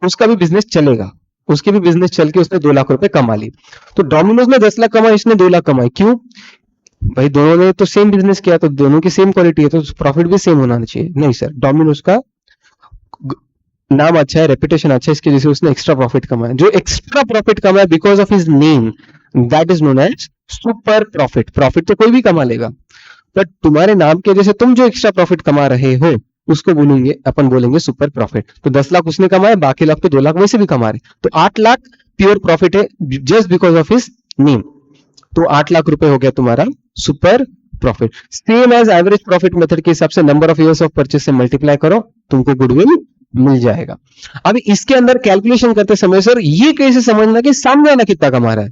उसका भी बिजनेस चलेगा। उसके भी बिजनेस चल के उसने 2 लाख रुपए कमा ली। तो डोमिनोज ने 10 लाख कमाए, इसने 2 लाख कमाए, क्यों? भाई दोनों ने तो सेम बिजनेस किया, तो दोनों की सेम क्वालिटी है, तो प्रॉफिट भी सेम होना चाहिए। नहीं सर, डोमिनोज का नाम अच्छा है, रेपुटेशन अच्छा है, इसकी वजह से उसने एक्स्ट्रा प्रॉफिट कमाया। जो एक्स्ट्रा प्रॉफिट कमाया because of his name, that is known as super profit. Profit तो कोई भी कमा लेगा, बट तुम्हारे नाम की वजह से तुम जो एक्स्ट्रा प्रॉफिट कमा रहे हो उसको बोलेंगे, अपन बोलेंगे सुपर प्रॉफिट। तो 10 लाख उसने कमाए, बाकी लाख तो 2 लाख वैसे भी कमा रहे, तो 8 लाख प्योर प्रॉफिट है just because of his name. तो 8 लाख रुपए हो गया तुम्हारा super profit. Same as average profit method के हिसाब से number of years of purchase से मल्टीप्लाई करो, तुमको गुडविल मिल जाएगा। अभी इसके अंदर कैलकुलेशन करते समय सर ये कैसे समझना कि सामने वाला कितना कमा रहा है?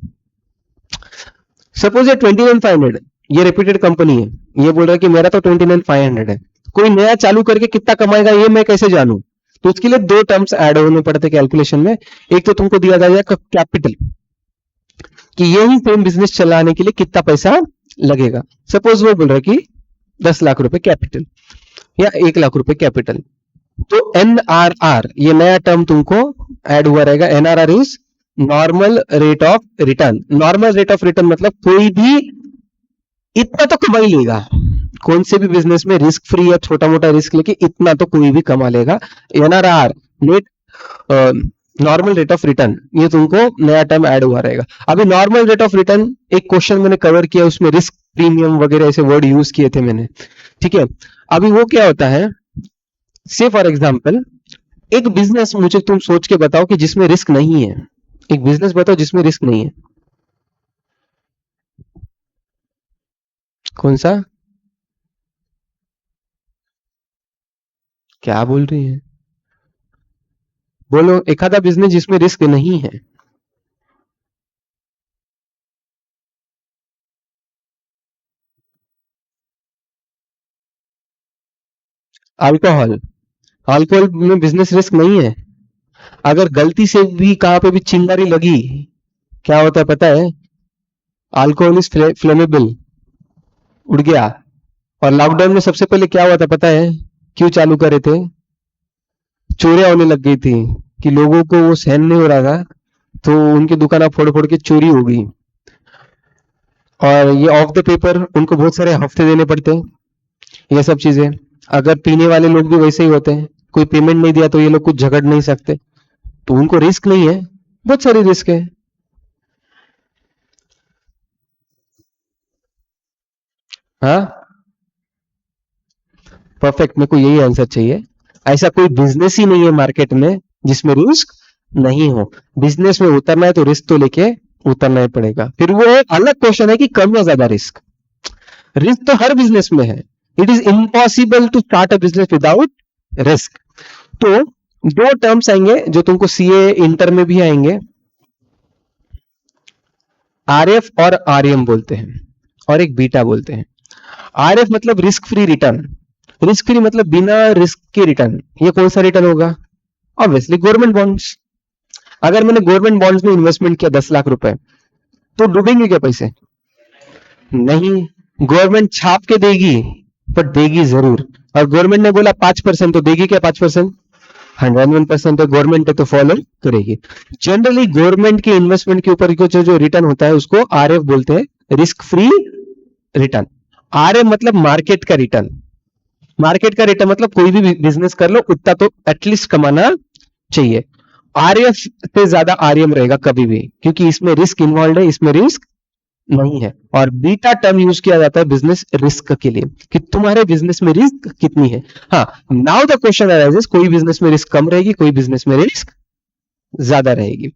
सपोज ये 29,500, ये रेप्यूटेड कंपनी है, ये बोल रहा है कि मेरा तो 29,500 है, कोई नया चालू करके कितना कमाएगा ये मैं कैसे जानूं? तो उसके लिए दो टर्म्स ऐड होने पड़ते कैलकुलेशन में। एक तो तुमको दिया जाएगा कैपिटल, कि यही सेम बिजनेस चलाने के लिए कितना पैसा लगेगा। सपोज वो बोल रहा है कि 10 लाख रुपए कैपिटल या 1 लाख रुपए कैपिटल, तो एनआरआर ये नया टर्म तुमको ऐड हुआ रहेगा। NRR is normal rate of return. Normal rate of return मतलब कोई भी इतना तो कमा ही लेगा, कौन से भी बिजनेस में रिस्क फ्री या छोटा मोटा रिस्क लेके इतना तो कोई भी कमा लेगा। NRR net normal rate of return, ये तुमको नया टर्म ऐड हुआ रहेगा। अभी नॉर्मल रेट ऑफ रिटर्न एक क्वेश्चन मैंने कवर किया, उसमें रिस्क प्रीमियम वगैरह ऐसे वर्ड यूज किए थे मैंने, ठीक है। अभी वो क्या होता है, से फॉर एग्जाम्पल एक बिजनेस मुझे तुम सोच के बताओ कि जिसमें रिस्क नहीं है। एक बिजनेस बताओ जिसमें रिस्क नहीं है, कौन सा? क्या बोल रही है, बोलो एक आधा बिजनेस जिसमें रिस्क नहीं है। अल्कोहल, अल्कोहल में बिजनेस रिस्क नहीं है। अगर गलती से भी कहां पे भी चिंगारी लगी, क्या होता है पता है? अल्कोहल इज फ्लेमेबल, उड़ गया। और लॉकडाउन में सबसे पहले क्या हुआ था पता है? क्यों चालू करे थे? चोरियां होने लग गई थी। कि लोगों को वो सहन नहीं हो रहा था, तो उनकी दुकान फोड़ फोड़ के चोरी हो गई। और ये ऑफ द पेपर उनको बहुत सारे हफ्ते देने पड़ते हैं, ये सब चीजें। अगर पीने वाले लोग भी वैसे ही होते हैं, कोई पेमेंट नहीं दिया तो ये लोग कुछ झगड़ नहीं सकते, तो उनको रिस्क नहीं है, बहुत सारी रिस्क है। हाँ, परफेक्ट, मेरे को यही आंसर चाहिए। ऐसा कोई बिजनेस ही नहीं है मार्केट में जिसमें रिस्क नहीं हो। बिजनेस में उतरना है तो रिस्क तो लेके उतरना ही पड़ेगा। फिर वो एक अलग क्वेश्चन है कि कम या ज्यादा रिस्क। रिस्क तो हर बिजनेस में है। It is impossible to start a business without risk. तो दो टर्म्स आएंगे जो तुमको सीए इंटर में भी आएंगे, आरएफ और आरएम बोलते हैं, और एक बीटा बोलते हैं। आरएफ मतलब risk free return. Risk free मतलब बिना रिस्क के रिटर्न। ये कौन सा रिटर्न होगा? Obviously government bonds. अगर मैंने गवर्नमेंट बॉन्ड्स में इन्वेस्टमेंट किया 10 लाख रुपए, तो डूबेंगे क्या पैसे? नहीं, गवर्नमेंट छाप के देगी, पर देगी जरूर। और गवर्नमेंट ने बोला 5%, तो देगी क्या 5%? 101% तो गवर्नमेंट है तो फॉलो करेगी। जनरली गवर्नमेंट के इन्वेस्टमेंट के ऊपर जो जो रिटर्न होता है उसको आरएफ बोलते हैं, रिस्क फ्री रिटर्न। आरएफ मतलब मार्केट का रिटर्न। मार्केट का रिटर्न मतलब कोई भी बिजनेस कर लो उतना तो एटलीस्ट कमाना चाहिए। आरएफ से ज्यादा आरएम रहेगा कभी भी, क्योंकि इसमें रिस्क इन्वॉल्व है, इसमें रिस्क नहीं है। और बीटा टर्म यूज किया जाता है बिजनेस रिस्क के लिए, कि तुम्हारे बिजनेस में रिस्क कितनी है। हाँ, नाउ द क्वेश्चन अराइजेस, कोई बिजनेस में रिस्क कम रहेगी, कोई बिजनेस में रिस्क ज्यादा रहेगी।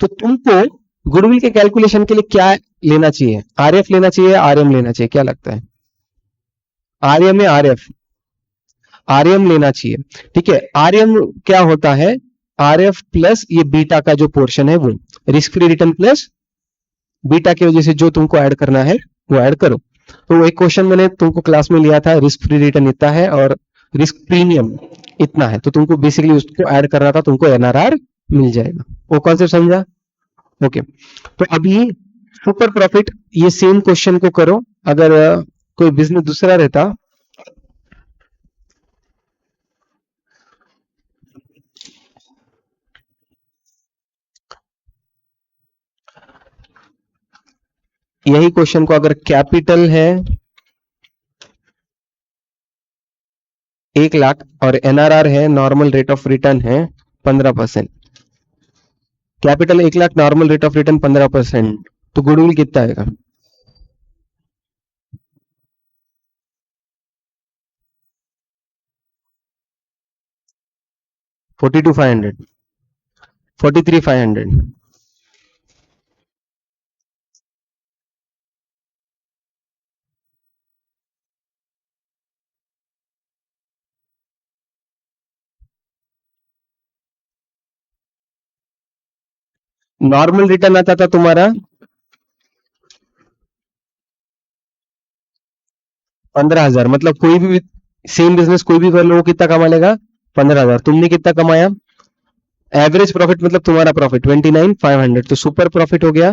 तो तुमको गुडविल के कैलकुलेशन के लिए क्या लेना चाहिए? आरएफ लेना चाहिए, आरएम लेना चाहिए, क्या लगता है? आरएम या आरएफ? आरएम लेना चाहिए। ठीक है, आरएम क्या होता है? आरएफ प्लस ये बीटा का जो पोर्शन है वो risk free return plus beta की वजह से जो तुमको ऐड करना है वो ऐड करो। तो एक क्वेश्चन मैंने तुमको क्लास में लिया था, रिस्क फ्री रिटर्न इतना है और रिस्क प्रीमियम इतना है, तो तुमको बेसिकली उसको ऐड करना था, तुमको एनआरआर मिल जाएगा। वो कॉन्सेप्ट समझा? ओके। तो अभी सुपर प्रॉफिट, ये सेम क्वेश्चन को करो। अगर कोई बिजनेस दूसरा रहता, यही क्वेश्चन को अगर कैपिटल है 1 लाख और एनआरआर है, नॉर्मल रेट ऑफ रिटर्न है 15%। Capital 1 lakh, normal rate of return 15%, तो गुडविल कितना आएगा? 42,500, 43,500। नॉर्मल रिटर्न आता था तुम्हारा 15,000। मतलब कोई भी सेम बिजनेस कोई भी कर लो, वो कितना कमा लेगा? 15,000। तुमने कितना कमाया? एवरेज प्रॉफिट मतलब तुम्हारा प्रॉफिट 29,500, तो सुपर प्रॉफिट हो गया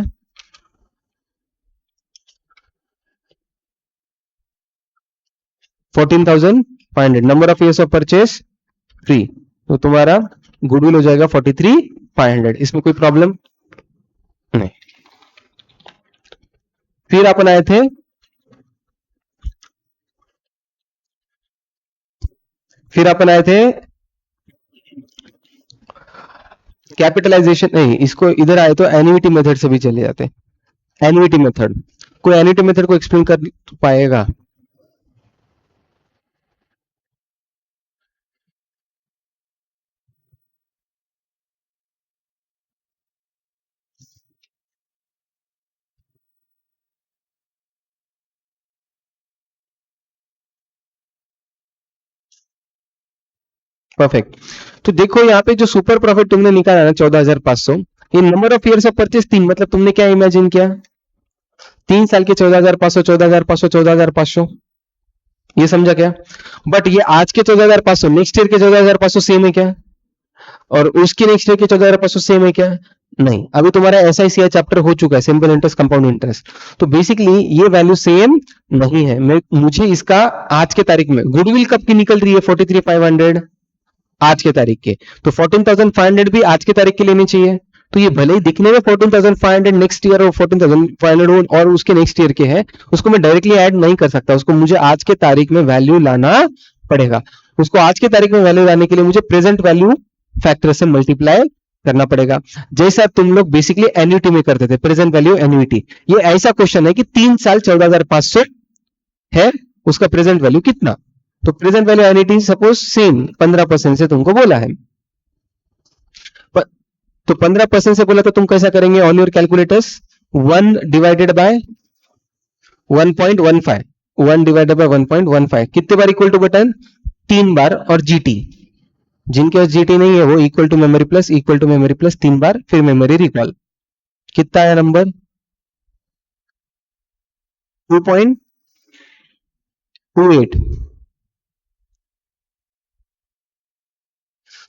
14,500। Number of years of purchase free, तो तुम्हारा गुडविल हो जाएगा 43,500। इसमें कोई प्रॉब्लम नहीं। फिर अपन आए थे, कैपिटलाइजेशन नहीं, इसको इधर आए तो एन्युटी मेथड से भी चले जाते हैं। एन्युटी मेथड, कोई एन्युटी मेथड को एक्सप्लेन कर पाएगा? परफेक्ट। तो देखो यहाँ पे जो सुपर प्रॉफिट तुमने निकाला ना 14,500, ये number of years of purchase 3, मतलब तुमने क्या इमेजिन किया? 3 साल के 14,500, 14,500, 14,500, ये समझा क्या? बट ये आज के 14,500 नेक्स्ट ईयर के 14,500 सेम है क्या? और उसके नेक्स्ट ईयर के 14,500 सेम है क्या? नहीं। अभी तुम्हारा एसआईसीआई चैप्टर हो चुका है, सिंपल इंटरेस्ट कंपाउंड इंटरेस्ट, तो बेसिकली ये वैल्यू सेम नहीं है। मुझे इसका आज के तारीख में गुडविल कब की निकल रही है 43,500? आज के तारीख के। तो 14,500 भी आज के तारीख के लेनी चाहिए। तो ये भले ही दिखने में 14,500 नेक्स्ट ईयर और 14,500 और उसके नेक्स्ट ईयर के है, उसको मैं डायरेक्टली ऐड नहीं कर सकता, उसको मुझे आज के तारीख में वैल्यू लाना पड़ेगा। उसको आज के तारीख में वैल्यू लाने के लिए मुझे प्रेजेंट वैल्यू फैक्टर से मल्टीप्लाई करना पड़ेगा, जैसा तुम लोग बेसिकली एन्युटी में करते थे, प्रेजेंट वैल्यू एन्युटी। ये ऐसा क्वेश्चन है कि 3 साल 14,500 है, उसका प्रेजेंट वैल्यू कितना। तो present value annuity suppose same 15% से तुमको बोला है, तो 15% से बोला तो तुम कैसा करेंगे on your calculators, 1 divided by 1.15, 1 divided by 1.15 कितने बार इक्वल टू बटन, 3 बार, और जीटी, जिनके पास जीटी नहीं है वो equal to memory plus, equal to memory plus 3 बार, फिर मेमोरी रिकॉल। कितना आया नंबर, 2.28।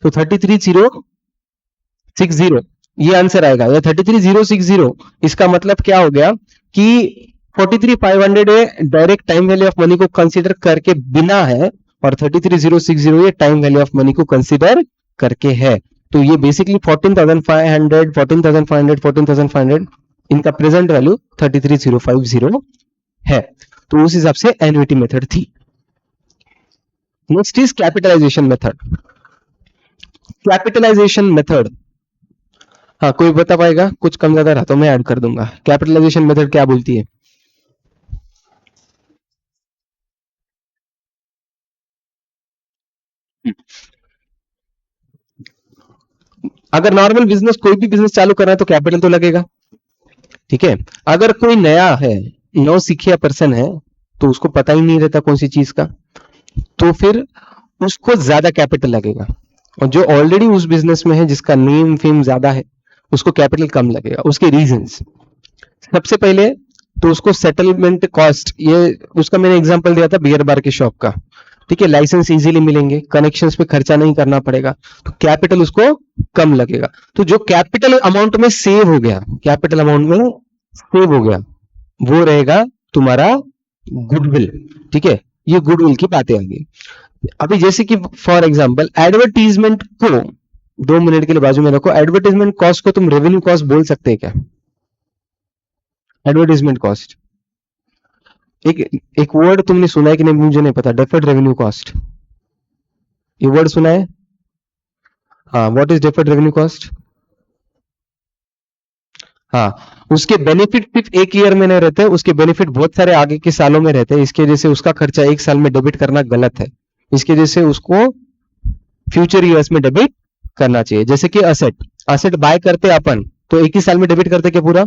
तो 33,060 ये आंसर आएगा, या 33,060। इसका मतलब क्या हो गया कि 43,500 direct time value of money को कंसीडर करके बिना है, और 33,060 ये टाइम वैल्यू ऑफ मनी को कंसीडर करके है। तो ये बेसिकली 14,500, 14,500, 14,500 इनका प्रेजेंट वैल्यू 33,050 है। तो उस हिसाब से एन्युटी मेथड थी। Next is capitalisation method. Capitalisation method, हाँ कोई बता पाएगा, कुछ कम ज्यादा रहा तो मैं ऐड कर दूंगा। कैपिटलाइजेशन मेथड क्या बोलती है? अगर नॉर्मल बिजनेस, कोई भी बिजनेस चालू कर रहा है तो कैपिटल तो लगेगा, ठीक है। अगर कोई नया है, नौ सीखिया पर्सन है, तो उसको पता ही नहीं रहता कौन सी चीज का, तो फिर उसको ज्यादा कैपिटल लगेगा। और जो ऑलरेडी उस बिजनेस में है, जिसका नेम फेम ज्यादा है, उसको कैपिटल कम लगेगा। उसके रीजंस, सबसे पहले तो उसको सेटलमेंट कॉस्ट, ये उसका मैंने एग्जांपल दिया था बियर बार की शॉप का, ठीक है। लाइसेंस इजीली मिलेंगे, कनेक्शंस पे खर्चा नहीं करना पड़ेगा, तो कैपिटल उसको कम लगेगा। तो जो कैपिटल अमाउंट में सेव हो गया, कैपिटल अमाउंट में सेव हो गया, वो रहेगा तुम्हारा गुडविल, ठीक है। ये गुडविल की बातें आ गई। अभी जैसे कि फॉर एग्जांपल एडवर्टीजमेंट को 2 मिनट के लिए बाजू में रखो, एडवर्टीजमेंट कॉस्ट को तुम रेवेन्यू कॉस्ट बोल सकते हैं क्या? एडवर्टीजमेंट कॉस्ट, एक एक वर्ड तुमने सुना है कि नहीं मुझे नहीं पता, डेफर्ड रेवेन्यू कॉस्ट, ये वर्ड सुना है? हाँ, what is deferred revenue cost? हाँ, उसके बेनिफिट सिर्फ एक ईयर में नहीं रहते, उसके बेनिफिट बहुत सारे आगे के सालों में रहते हैं। इसके वजह से उसका खर्चा एक साल में डेबिट करना गलत है, इसके वजह से उसको फ्यूचर ईयर्स में डेबिट करना चाहिए। जैसे कि असेट, असेट बाय करते अपन तो एक ही साल में डेबिट करते क्या पूरा?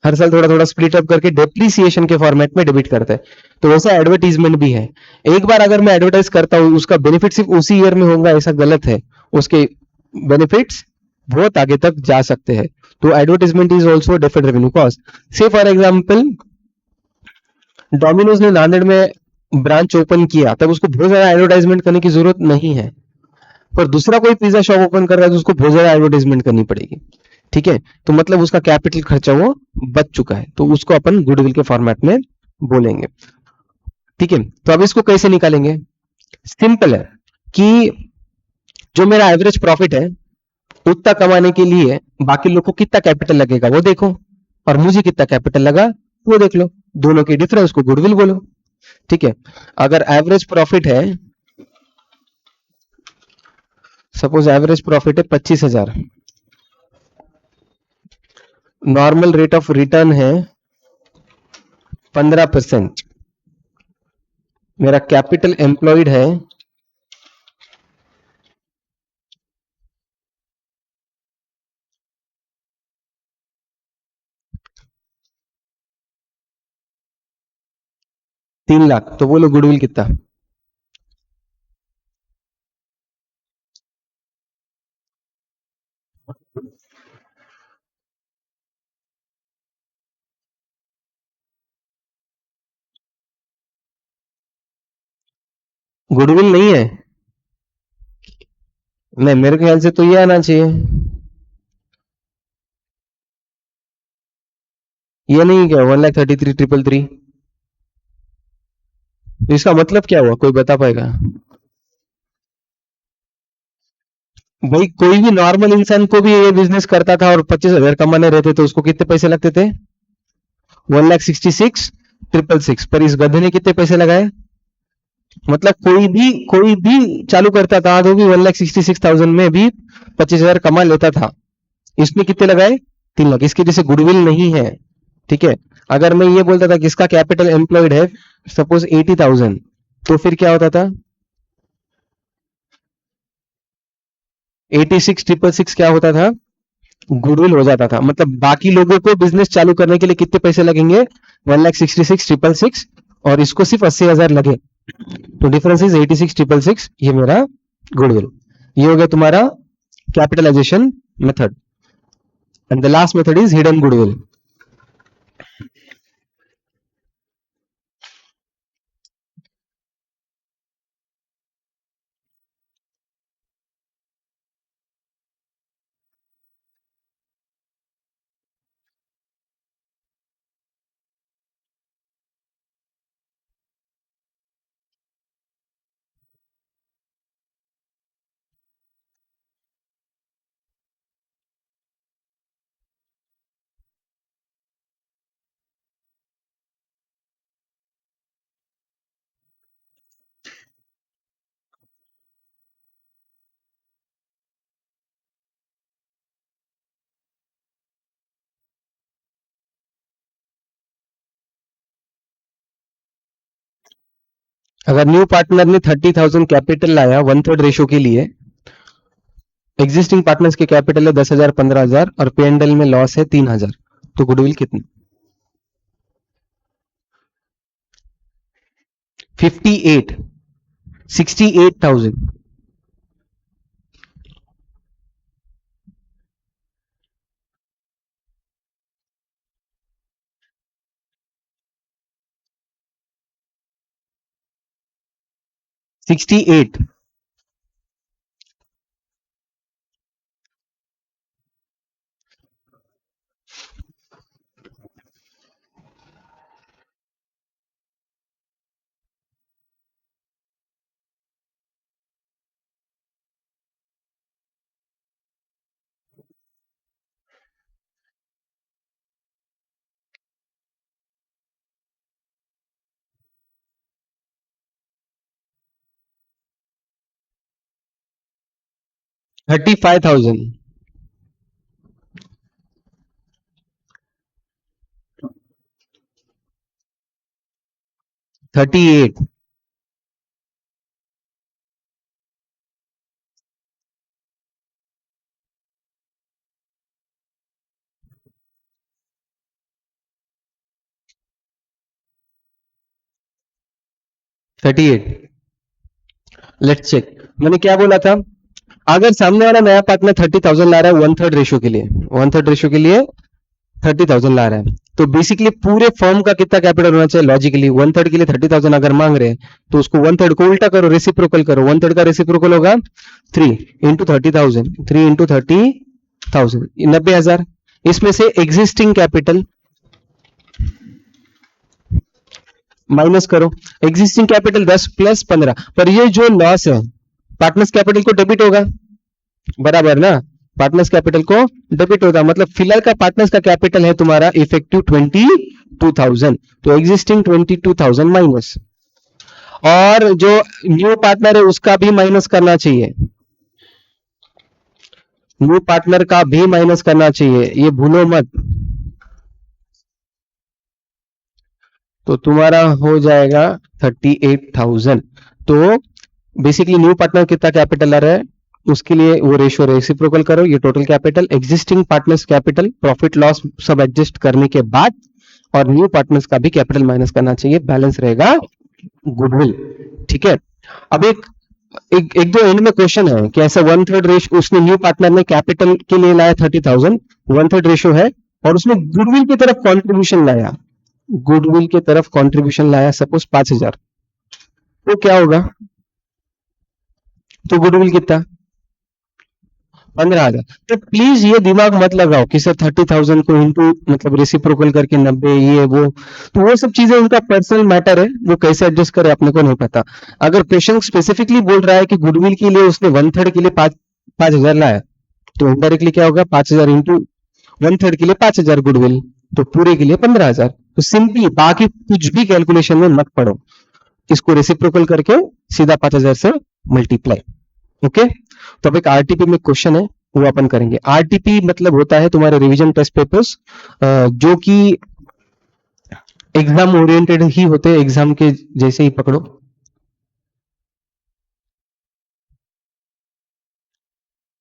हर साल थोड़ा थोड़ा स्प्लिट अप करके डेप्रिसिएशन के फॉर्मेट में डेबिट करते हैं। तो वैसा एडवर्टीजमेंट भी है, एक बार अगर मैं एडवर्टाइज करता हूँ, उसका बेनिफिट सिर्फ उसी ईयर में होगा ऐसा गलत है, उसके बेनिफिट्स बहुत आगे तक जा सकते हैं। तो advertisement is also deferred revenue cost. से फॉर एग्जाम्पल डोमिनोज ने नांदेड़ में ब्रांच ओपन किया, तब उसको बहुत ज्यादा एडवर्टाइजमेंट करने की जरूरत नहीं है, पर दूसरा कोई पिज्जा शॉप ओपन कर रहा है तो उसको बहुत ज्यादा एडवर्टाइजमेंट करनी पड़ेगी, ठीक है। तो मतलब उसका कैपिटल खर्चा वो बच चुका है, तो उसको अपन गुडविल के फॉर्मेट में बोलेंगे, ठीक है। तो अब इसको कैसे निकालेंगे? सिंपल है कि जो मेरा एवरेज प्रॉफिट है उतना कमाने के लिए बाकी लोग को कितना कैपिटल लगेगा वो देखो, और मुझे कितना कैपिटल लगा वो देख लो, दोनों के डिफरेंस को गुडविल बोलो, ठीक है। अगर एवरेज प्रॉफिट है, सपोज एवरेज प्रॉफिट है 25,000, नॉर्मल रेट ऑफ रिटर्न है 15%, मेरा कैपिटल एम्प्लॉयड है 3 लाख, तो बोलो गुडविल कितना? गुडविल नहीं है, नहीं मेरे ख्याल से तो ये आना चाहिए, ये नहीं क्या 1,33,333? तो इसका मतलब क्या हुआ, कोई बता पाएगा? भाई कोई भी नॉर्मल इंसान को भी ये बिजनेस करता था और 25,000 कमाने रहते तो उसको कितने पैसे लगते थे? 1,66,666 पर इस गधे ने कितने पैसे लगाए? मतलब कोई भी चालू करता था तो भी 1,66,000 में भी 25,000 कमा लेता था। इसने कितने लगाए? 3 लाख। इसके जैसे गुडविल नहीं है। ठीक है, अगर मैं ये बोलता था कि इसका कैपिटल एम्प्लॉयड है सपोज 80,000, तो फिर क्या होता था? 86,666 क्या होता था? गुडविल हो जाता था। मतलब बाकी लोगों को बिजनेस चालू करने के लिए कितने पैसे लगेंगे? 1,66,666 और इसको सिर्फ 80,000 लगे, तो डिफरेंस इज 86,666। ये मेरा गुडविल। ये हो गया तुम्हारा capitalisation method. And the last method is hidden goodwill. अगर न्यू पार्टनर ने 30,000 कैपिटल लाया 1/3 रेशो के लिए, एग्जिस्टिंग पार्टनर्स के कैपिटल है 10,000 15,000 और P&L में लॉस है 3,000, तो गुडविल कितनी? 58 68,000। 68। 35,000। 38। 38। Let's check. मैंने क्या बोला था? अगर सामने वाला नया पार्टनर 30,000 ला रहा है 1/3 रेशो के लिए, 1/3 रेशो के लिए 30,000 ला रहा है, तो बेसिकली पूरे फर्म का कितना कैपिटल होना चाहिए? लॉजिकली 1/3 के लिए 30,000 अगर मांग रहे हैं तो उसको 1/3 को उल्टा करो, रेसिप्रोकल करो। 1/3 का रेसिप्रोकल होगा 3 इंटू 30,000, 3 इंटू 30,000, 90,000। इसमें से एग्जिस्टिंग कैपिटल माइनस करो। एग्जिस्टिंग कैपिटल 10 प्लस 15, पर ये जो लॉस है पार्टनर्स कैपिटल को डेबिट होगा, बराबर ना? पार्टनर्स कैपिटल को डेबिट होगा, मतलब फिलहाल का पार्टनर्स का कैपिटल है तुम्हारा इफेक्टिव 22,000, तो एग्जिस्टिंग 22,000 माइनस, और जो न्यू पार्टनर है उसका भी माइनस करना चाहिए। न्यू पार्टनर का भी माइनस करना चाहिए, ये भूलो मत। तो तुम्हारा हो जाएगा 38,000। तो बेसिकली न्यू पार्टनर कितना कैपिटल ला रहा है उसके लिए वो रेशियो रेसिप्रोकल करो, ये total capital, existing partners capital, profit loss सब एडजस्ट करने के बाद, और न्यू पार्टनर्स का भी कैपिटल माइनस करना चाहिए, बैलेंस रहेगा गुडविल। ठीक है, अब एक दो एंड में क्वेश्चन है कि ऐसा 1/3 रेशियो उसने न्यू पार्टनर ने कैपिटल के लिए लाया 30,000, 1/3 रेशियो है, और उसने गुडविल की तरफ कॉन्ट्रीब्यूशन लाया, गुडविल की तरफ कॉन्ट्रीब्यूशन लाया सपोज 5,000, तो क्या होगा? तो गुडविल कितना? 15,000। तो प्लीज ये दिमाग मत लगाओ कि सर 30,000 को इंटू मतलब रेसिप्रोकल करके 90, ये वो, तो वो सब चीजें उनका पर्सनल मैटर है, वो कैसे एडजस्ट करे अपने को नहीं पता। अगर क्वेश्चन स्पेसिफिकली बोल रहा है कि गुडविल के लिए उसने 1/3 के लिए 5,000 लाया, तो इनडायरेक्टली क्या होगा, 5,000 इंटू 1/3 के लिए 5,000 गुडविल, तो पूरे के लिए 15,000। तो सिंपली बाकी कुछ भी कैलकुलेशन में मत पड़ो, इसको रेसिप्रोकल करके सीधा 5,000 से मल्टीप्लाई। ओके, तो अब एक आरटीपी में क्वेश्चन है, वो अपन करेंगे। आरटीपी मतलब होता है तुम्हारे रिवीजन टेस्ट पेपर्स, जो कि एग्जाम ओरिएंटेड ही होते हैं, एग्जाम के जैसे ही पकड़ो।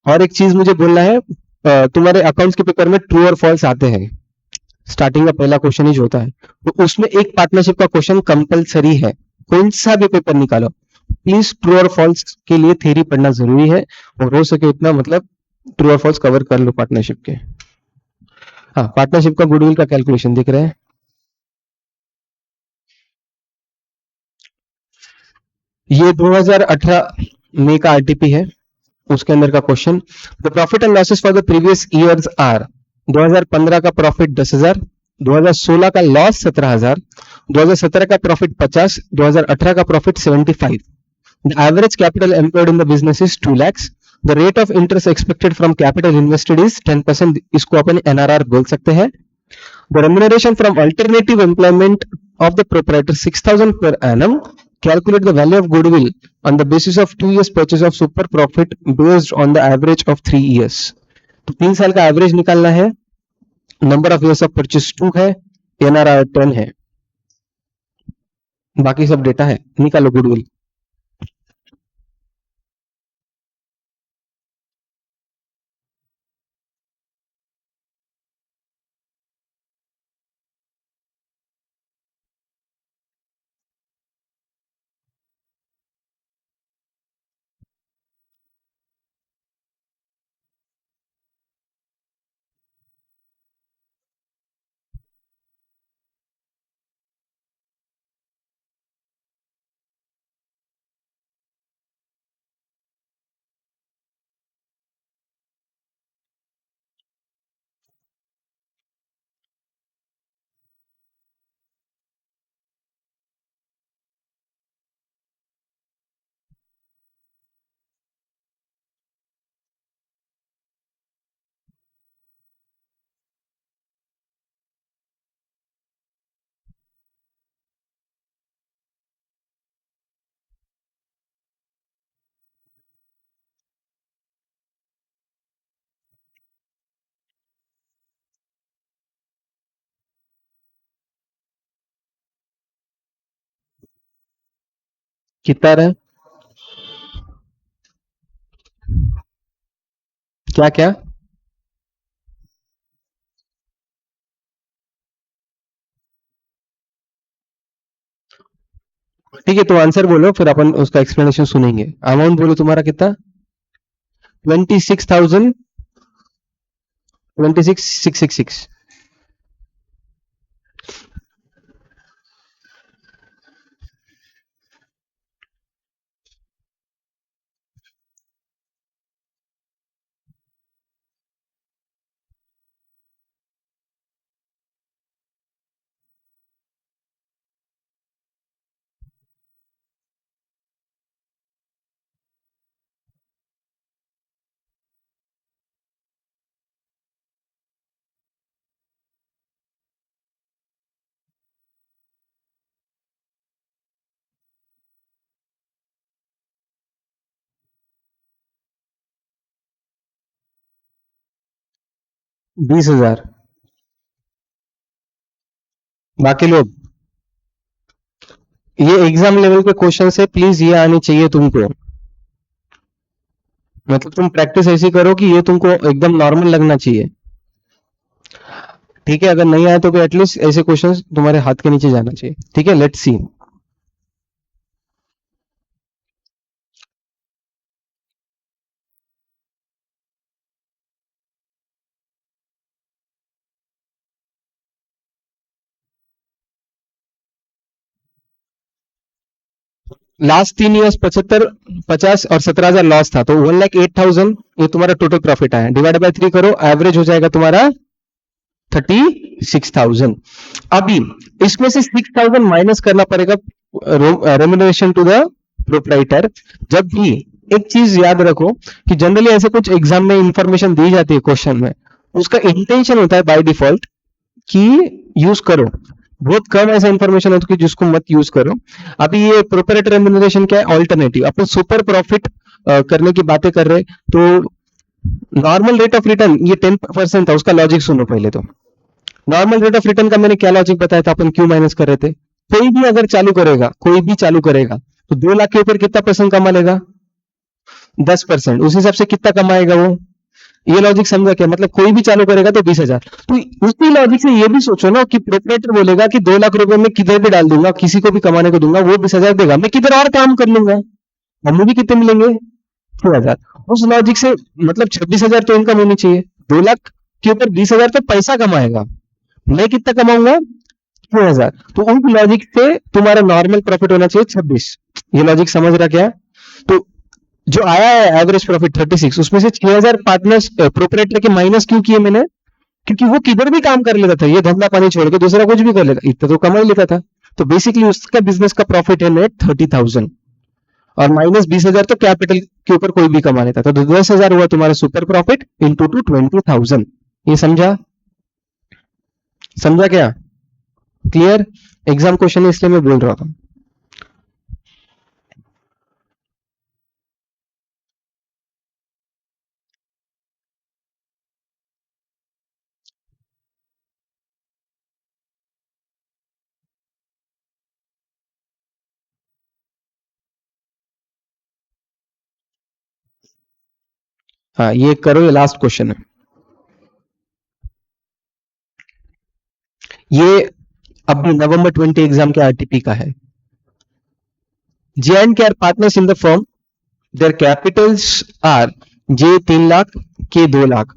और एक चीज मुझे बोलना है, तुम्हारे अकाउंट्स के पेपर में ट्रू और फॉल्स आते हैं, स्टार्टिंग का पहला क्वेश्चन ही जो होता है, तो उसमें एक पार्टनरशिप का क्वेश्चन कंपलसरी है, कौन सा भी पेपर निकालो, प्लीज ट्रू और फॉल्स के लिए थ्योरी पढ़ना जरूरी है, और हो सके उतना मतलब ट्रू और फॉल्स कवर कर लो पार्टनरशिप के। हाँ, पार्टनरशिप का गुडविल का कैलकुलेशन दिख रहा है, ये 2018 मई का आरटीपी है, उसके अंदर का question, the profit and losses for the previous years are, 2015 का प्रॉफिट 10,000, 2016 का लॉस 17,000, 2017 का प्रॉफिट 50, 2018 का profit 75। The average capital employed in the business is 2 lakhs। The rate of interest expected from capital invested is 10%, इसको अपन NRR बोल सकते हैं। The remuneration from alternative employment of the proprietor 6,000 per annum. Calculate the value of goodwill on the basis of 2 years purchase of super profit based on the average of 3 years. तो 3 साल का average निकालना है, number of years of purchase 2 है, NRR 10 है, बाकी सब data है, निकालो गुडविल। कितना रहा, क्या क्या, ठीक है, तो आंसर बोलो, फिर अपन उसका एक्सप्लेनेशन सुनेंगे। अमाउंट बोलो तुम्हारा कितना, 26,000, 26,666। 20,000। बाकी लोग, ये एग्जाम लेवल के क्वेश्चन है, प्लीज ये आनी चाहिए तुमको, मतलब तुम प्रैक्टिस ऐसी करो कि ये तुमको एकदम नॉर्मल लगना चाहिए, ठीक है। अगर नहीं आए तो भी एटलीस्ट ऐसे क्वेश्चंस तुम्हारे हाथ के नीचे जाना चाहिए, ठीक है। लेट्स सी, लास्ट 3 इयर्स 75, 50 और 17,000 लॉस था, तो 1,08,000 ये तुम्हारा टोटल प्रॉफिट आया, डिवाइड बाय 3 करो, एवरेज हो जाएगा तुम्हारा 36,000। अभी इसमें से 6,000 माइनस करना पड़ेगा रेम्युनरेशन टू द प्रोप्राइटर। जब भी एक चीज याद रखो कि जनरली ऐसे कुछ एग्जाम में इंफॉर्मेशन दी जाती है क्वेश्चन में, उसका इंटेंशन होता है बाय डिफॉल्ट कि यूज करो। बहुत कम ऐसा इंफॉर्मेशन होता है कि जिसको मत यूज करो। अभी ये प्रोपराइटर रेम्यूनरेशन क्या है? ऑल्टरनेटिव। अपन सुपर प्रॉफिट करने की बातें कर रहे, तो नॉर्मल रेट ऑफ रिटर्न ये 10% था, उसका लॉजिक सुनो पहले। तो नॉर्मल रेट ऑफ रिटर्न का मैंने क्या लॉजिक बताया था? अपन क्यों माइनस कर रहे थे? कोई भी अगर चालू करेगा, कोई भी चालू करेगा, तो 2 लाख के ऊपर कितना परसेंट कमा लेगा? 10%। उस हिसाब से कितना कमाएगा वो? ये लॉजिक समझा क्या? मतलब कोई भी चालू करेगा तो 20,000। तो उसी लॉजिक से ये भी सोचो ना कि प्रोपराइटर बोलेगा कि 2 लाख रुपए में किधर भी डाल दूंगा, किसी को भी कमाने को दूंगा, वो 20,000 देगा, मैं किधर और काम कर लूंगा, हमें भी कितने मिलेंगे? 6,000। उस लॉजिक से मतलब 26,000 तो इनकम होनी चाहिए। 2 लाख के ऊपर 20,000 तो पैसा कमाएगा, मैं कितना कमाऊंगा? 6,000। तो उस लॉजिक से तुम्हारा नॉर्मल प्रॉफिट होना चाहिए 26। ये लॉजिक समझ रहा क्या? तो जो आया है एवरेज प्रॉफिट 36, उसमें से 6,000 पार्टनर्स प्रोपराइटर के माइनस क्यों किए मैंने? क्योंकि वो किधर भी काम कर लेता था, ये धंधा पानी छोड़ के दूसरा कुछ भी कर लेता, इतना तो कमा ही लेता था। तो बेसिकली उसका बिजनेस का प्रॉफिट है नेट 30,000, और माइनस 20,000 तो कैपिटल के ऊपर कोई भी कमा लेता था। तो 10,000 हुआ तुम्हारा सुपर प्रॉफिट इंटू टू 20,000। ये समझा? समझा क्या? क्लियर? एग्जाम क्वेश्चन है इसलिए मैं बोल रहा था। हाँ, ये करो, ये लास्ट क्वेश्चन है। ये अभी नवंबर 20 एग्जाम के आरटीपी का है। J and K are partners in the firm, their capitals are J 3 lakh, K 2 lakh.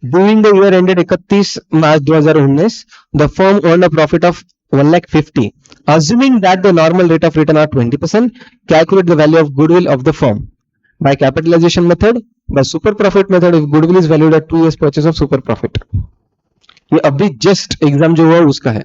During the year ended 31 March 2019, the firm earned a profit of 1,50,000. Assuming that the normal rate of return are 20%, calculate the value of goodwill of the firm by capitalization method, by super profit method if goodwill is valued at 2 years purchase of super profit. ये अभी just exam जो हुआ उसका है।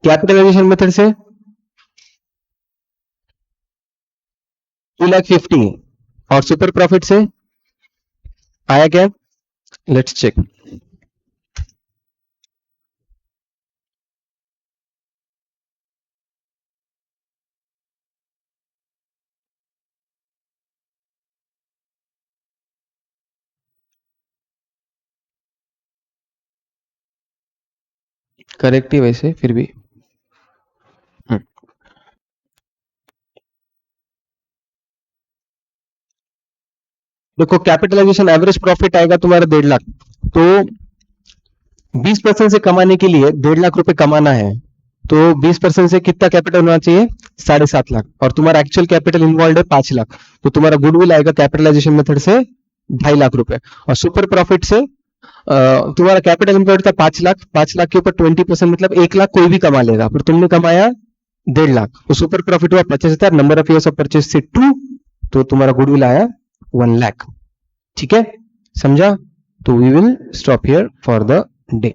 Capitalisation method से 2,50,000 और super profit से आया क्या? Let's check. करेक्ट ही वैसे फिर भी। देखो कैपिटलाइजेशन एवरेज प्रॉफिट आएगा तुम्हारा 1.5 लाख, तो 20% से कमाने के लिए 1.5 लाख रुपए कमाना है, तो 20% से कितना कैपिटल होना चाहिए? 7.5 लाख, और तुम्हारा एक्चुअल कैपिटल इन्वॉल्व है 5 लाख, तो तुम्हारा गुडविल आएगा कैपिटलाइजेशन मेथड से 2.5 लाख रुपए। और सुपर प्रॉफिट से तुम्हारा कैपिटल इन्वॉल्व था 5 लाख, 5 लाख के ऊपर 20% मतलब 1 लाख कोई भी कमा लेगा, फिर तुमने कमाया 1.5 लाख, तो सुपर प्रॉफिट हुआ 25,000, number of years of purchase से 2, तो तुम्हारा गुडविल आया 1 लाख। ठीक है, समझा? तो we will stop here for the day.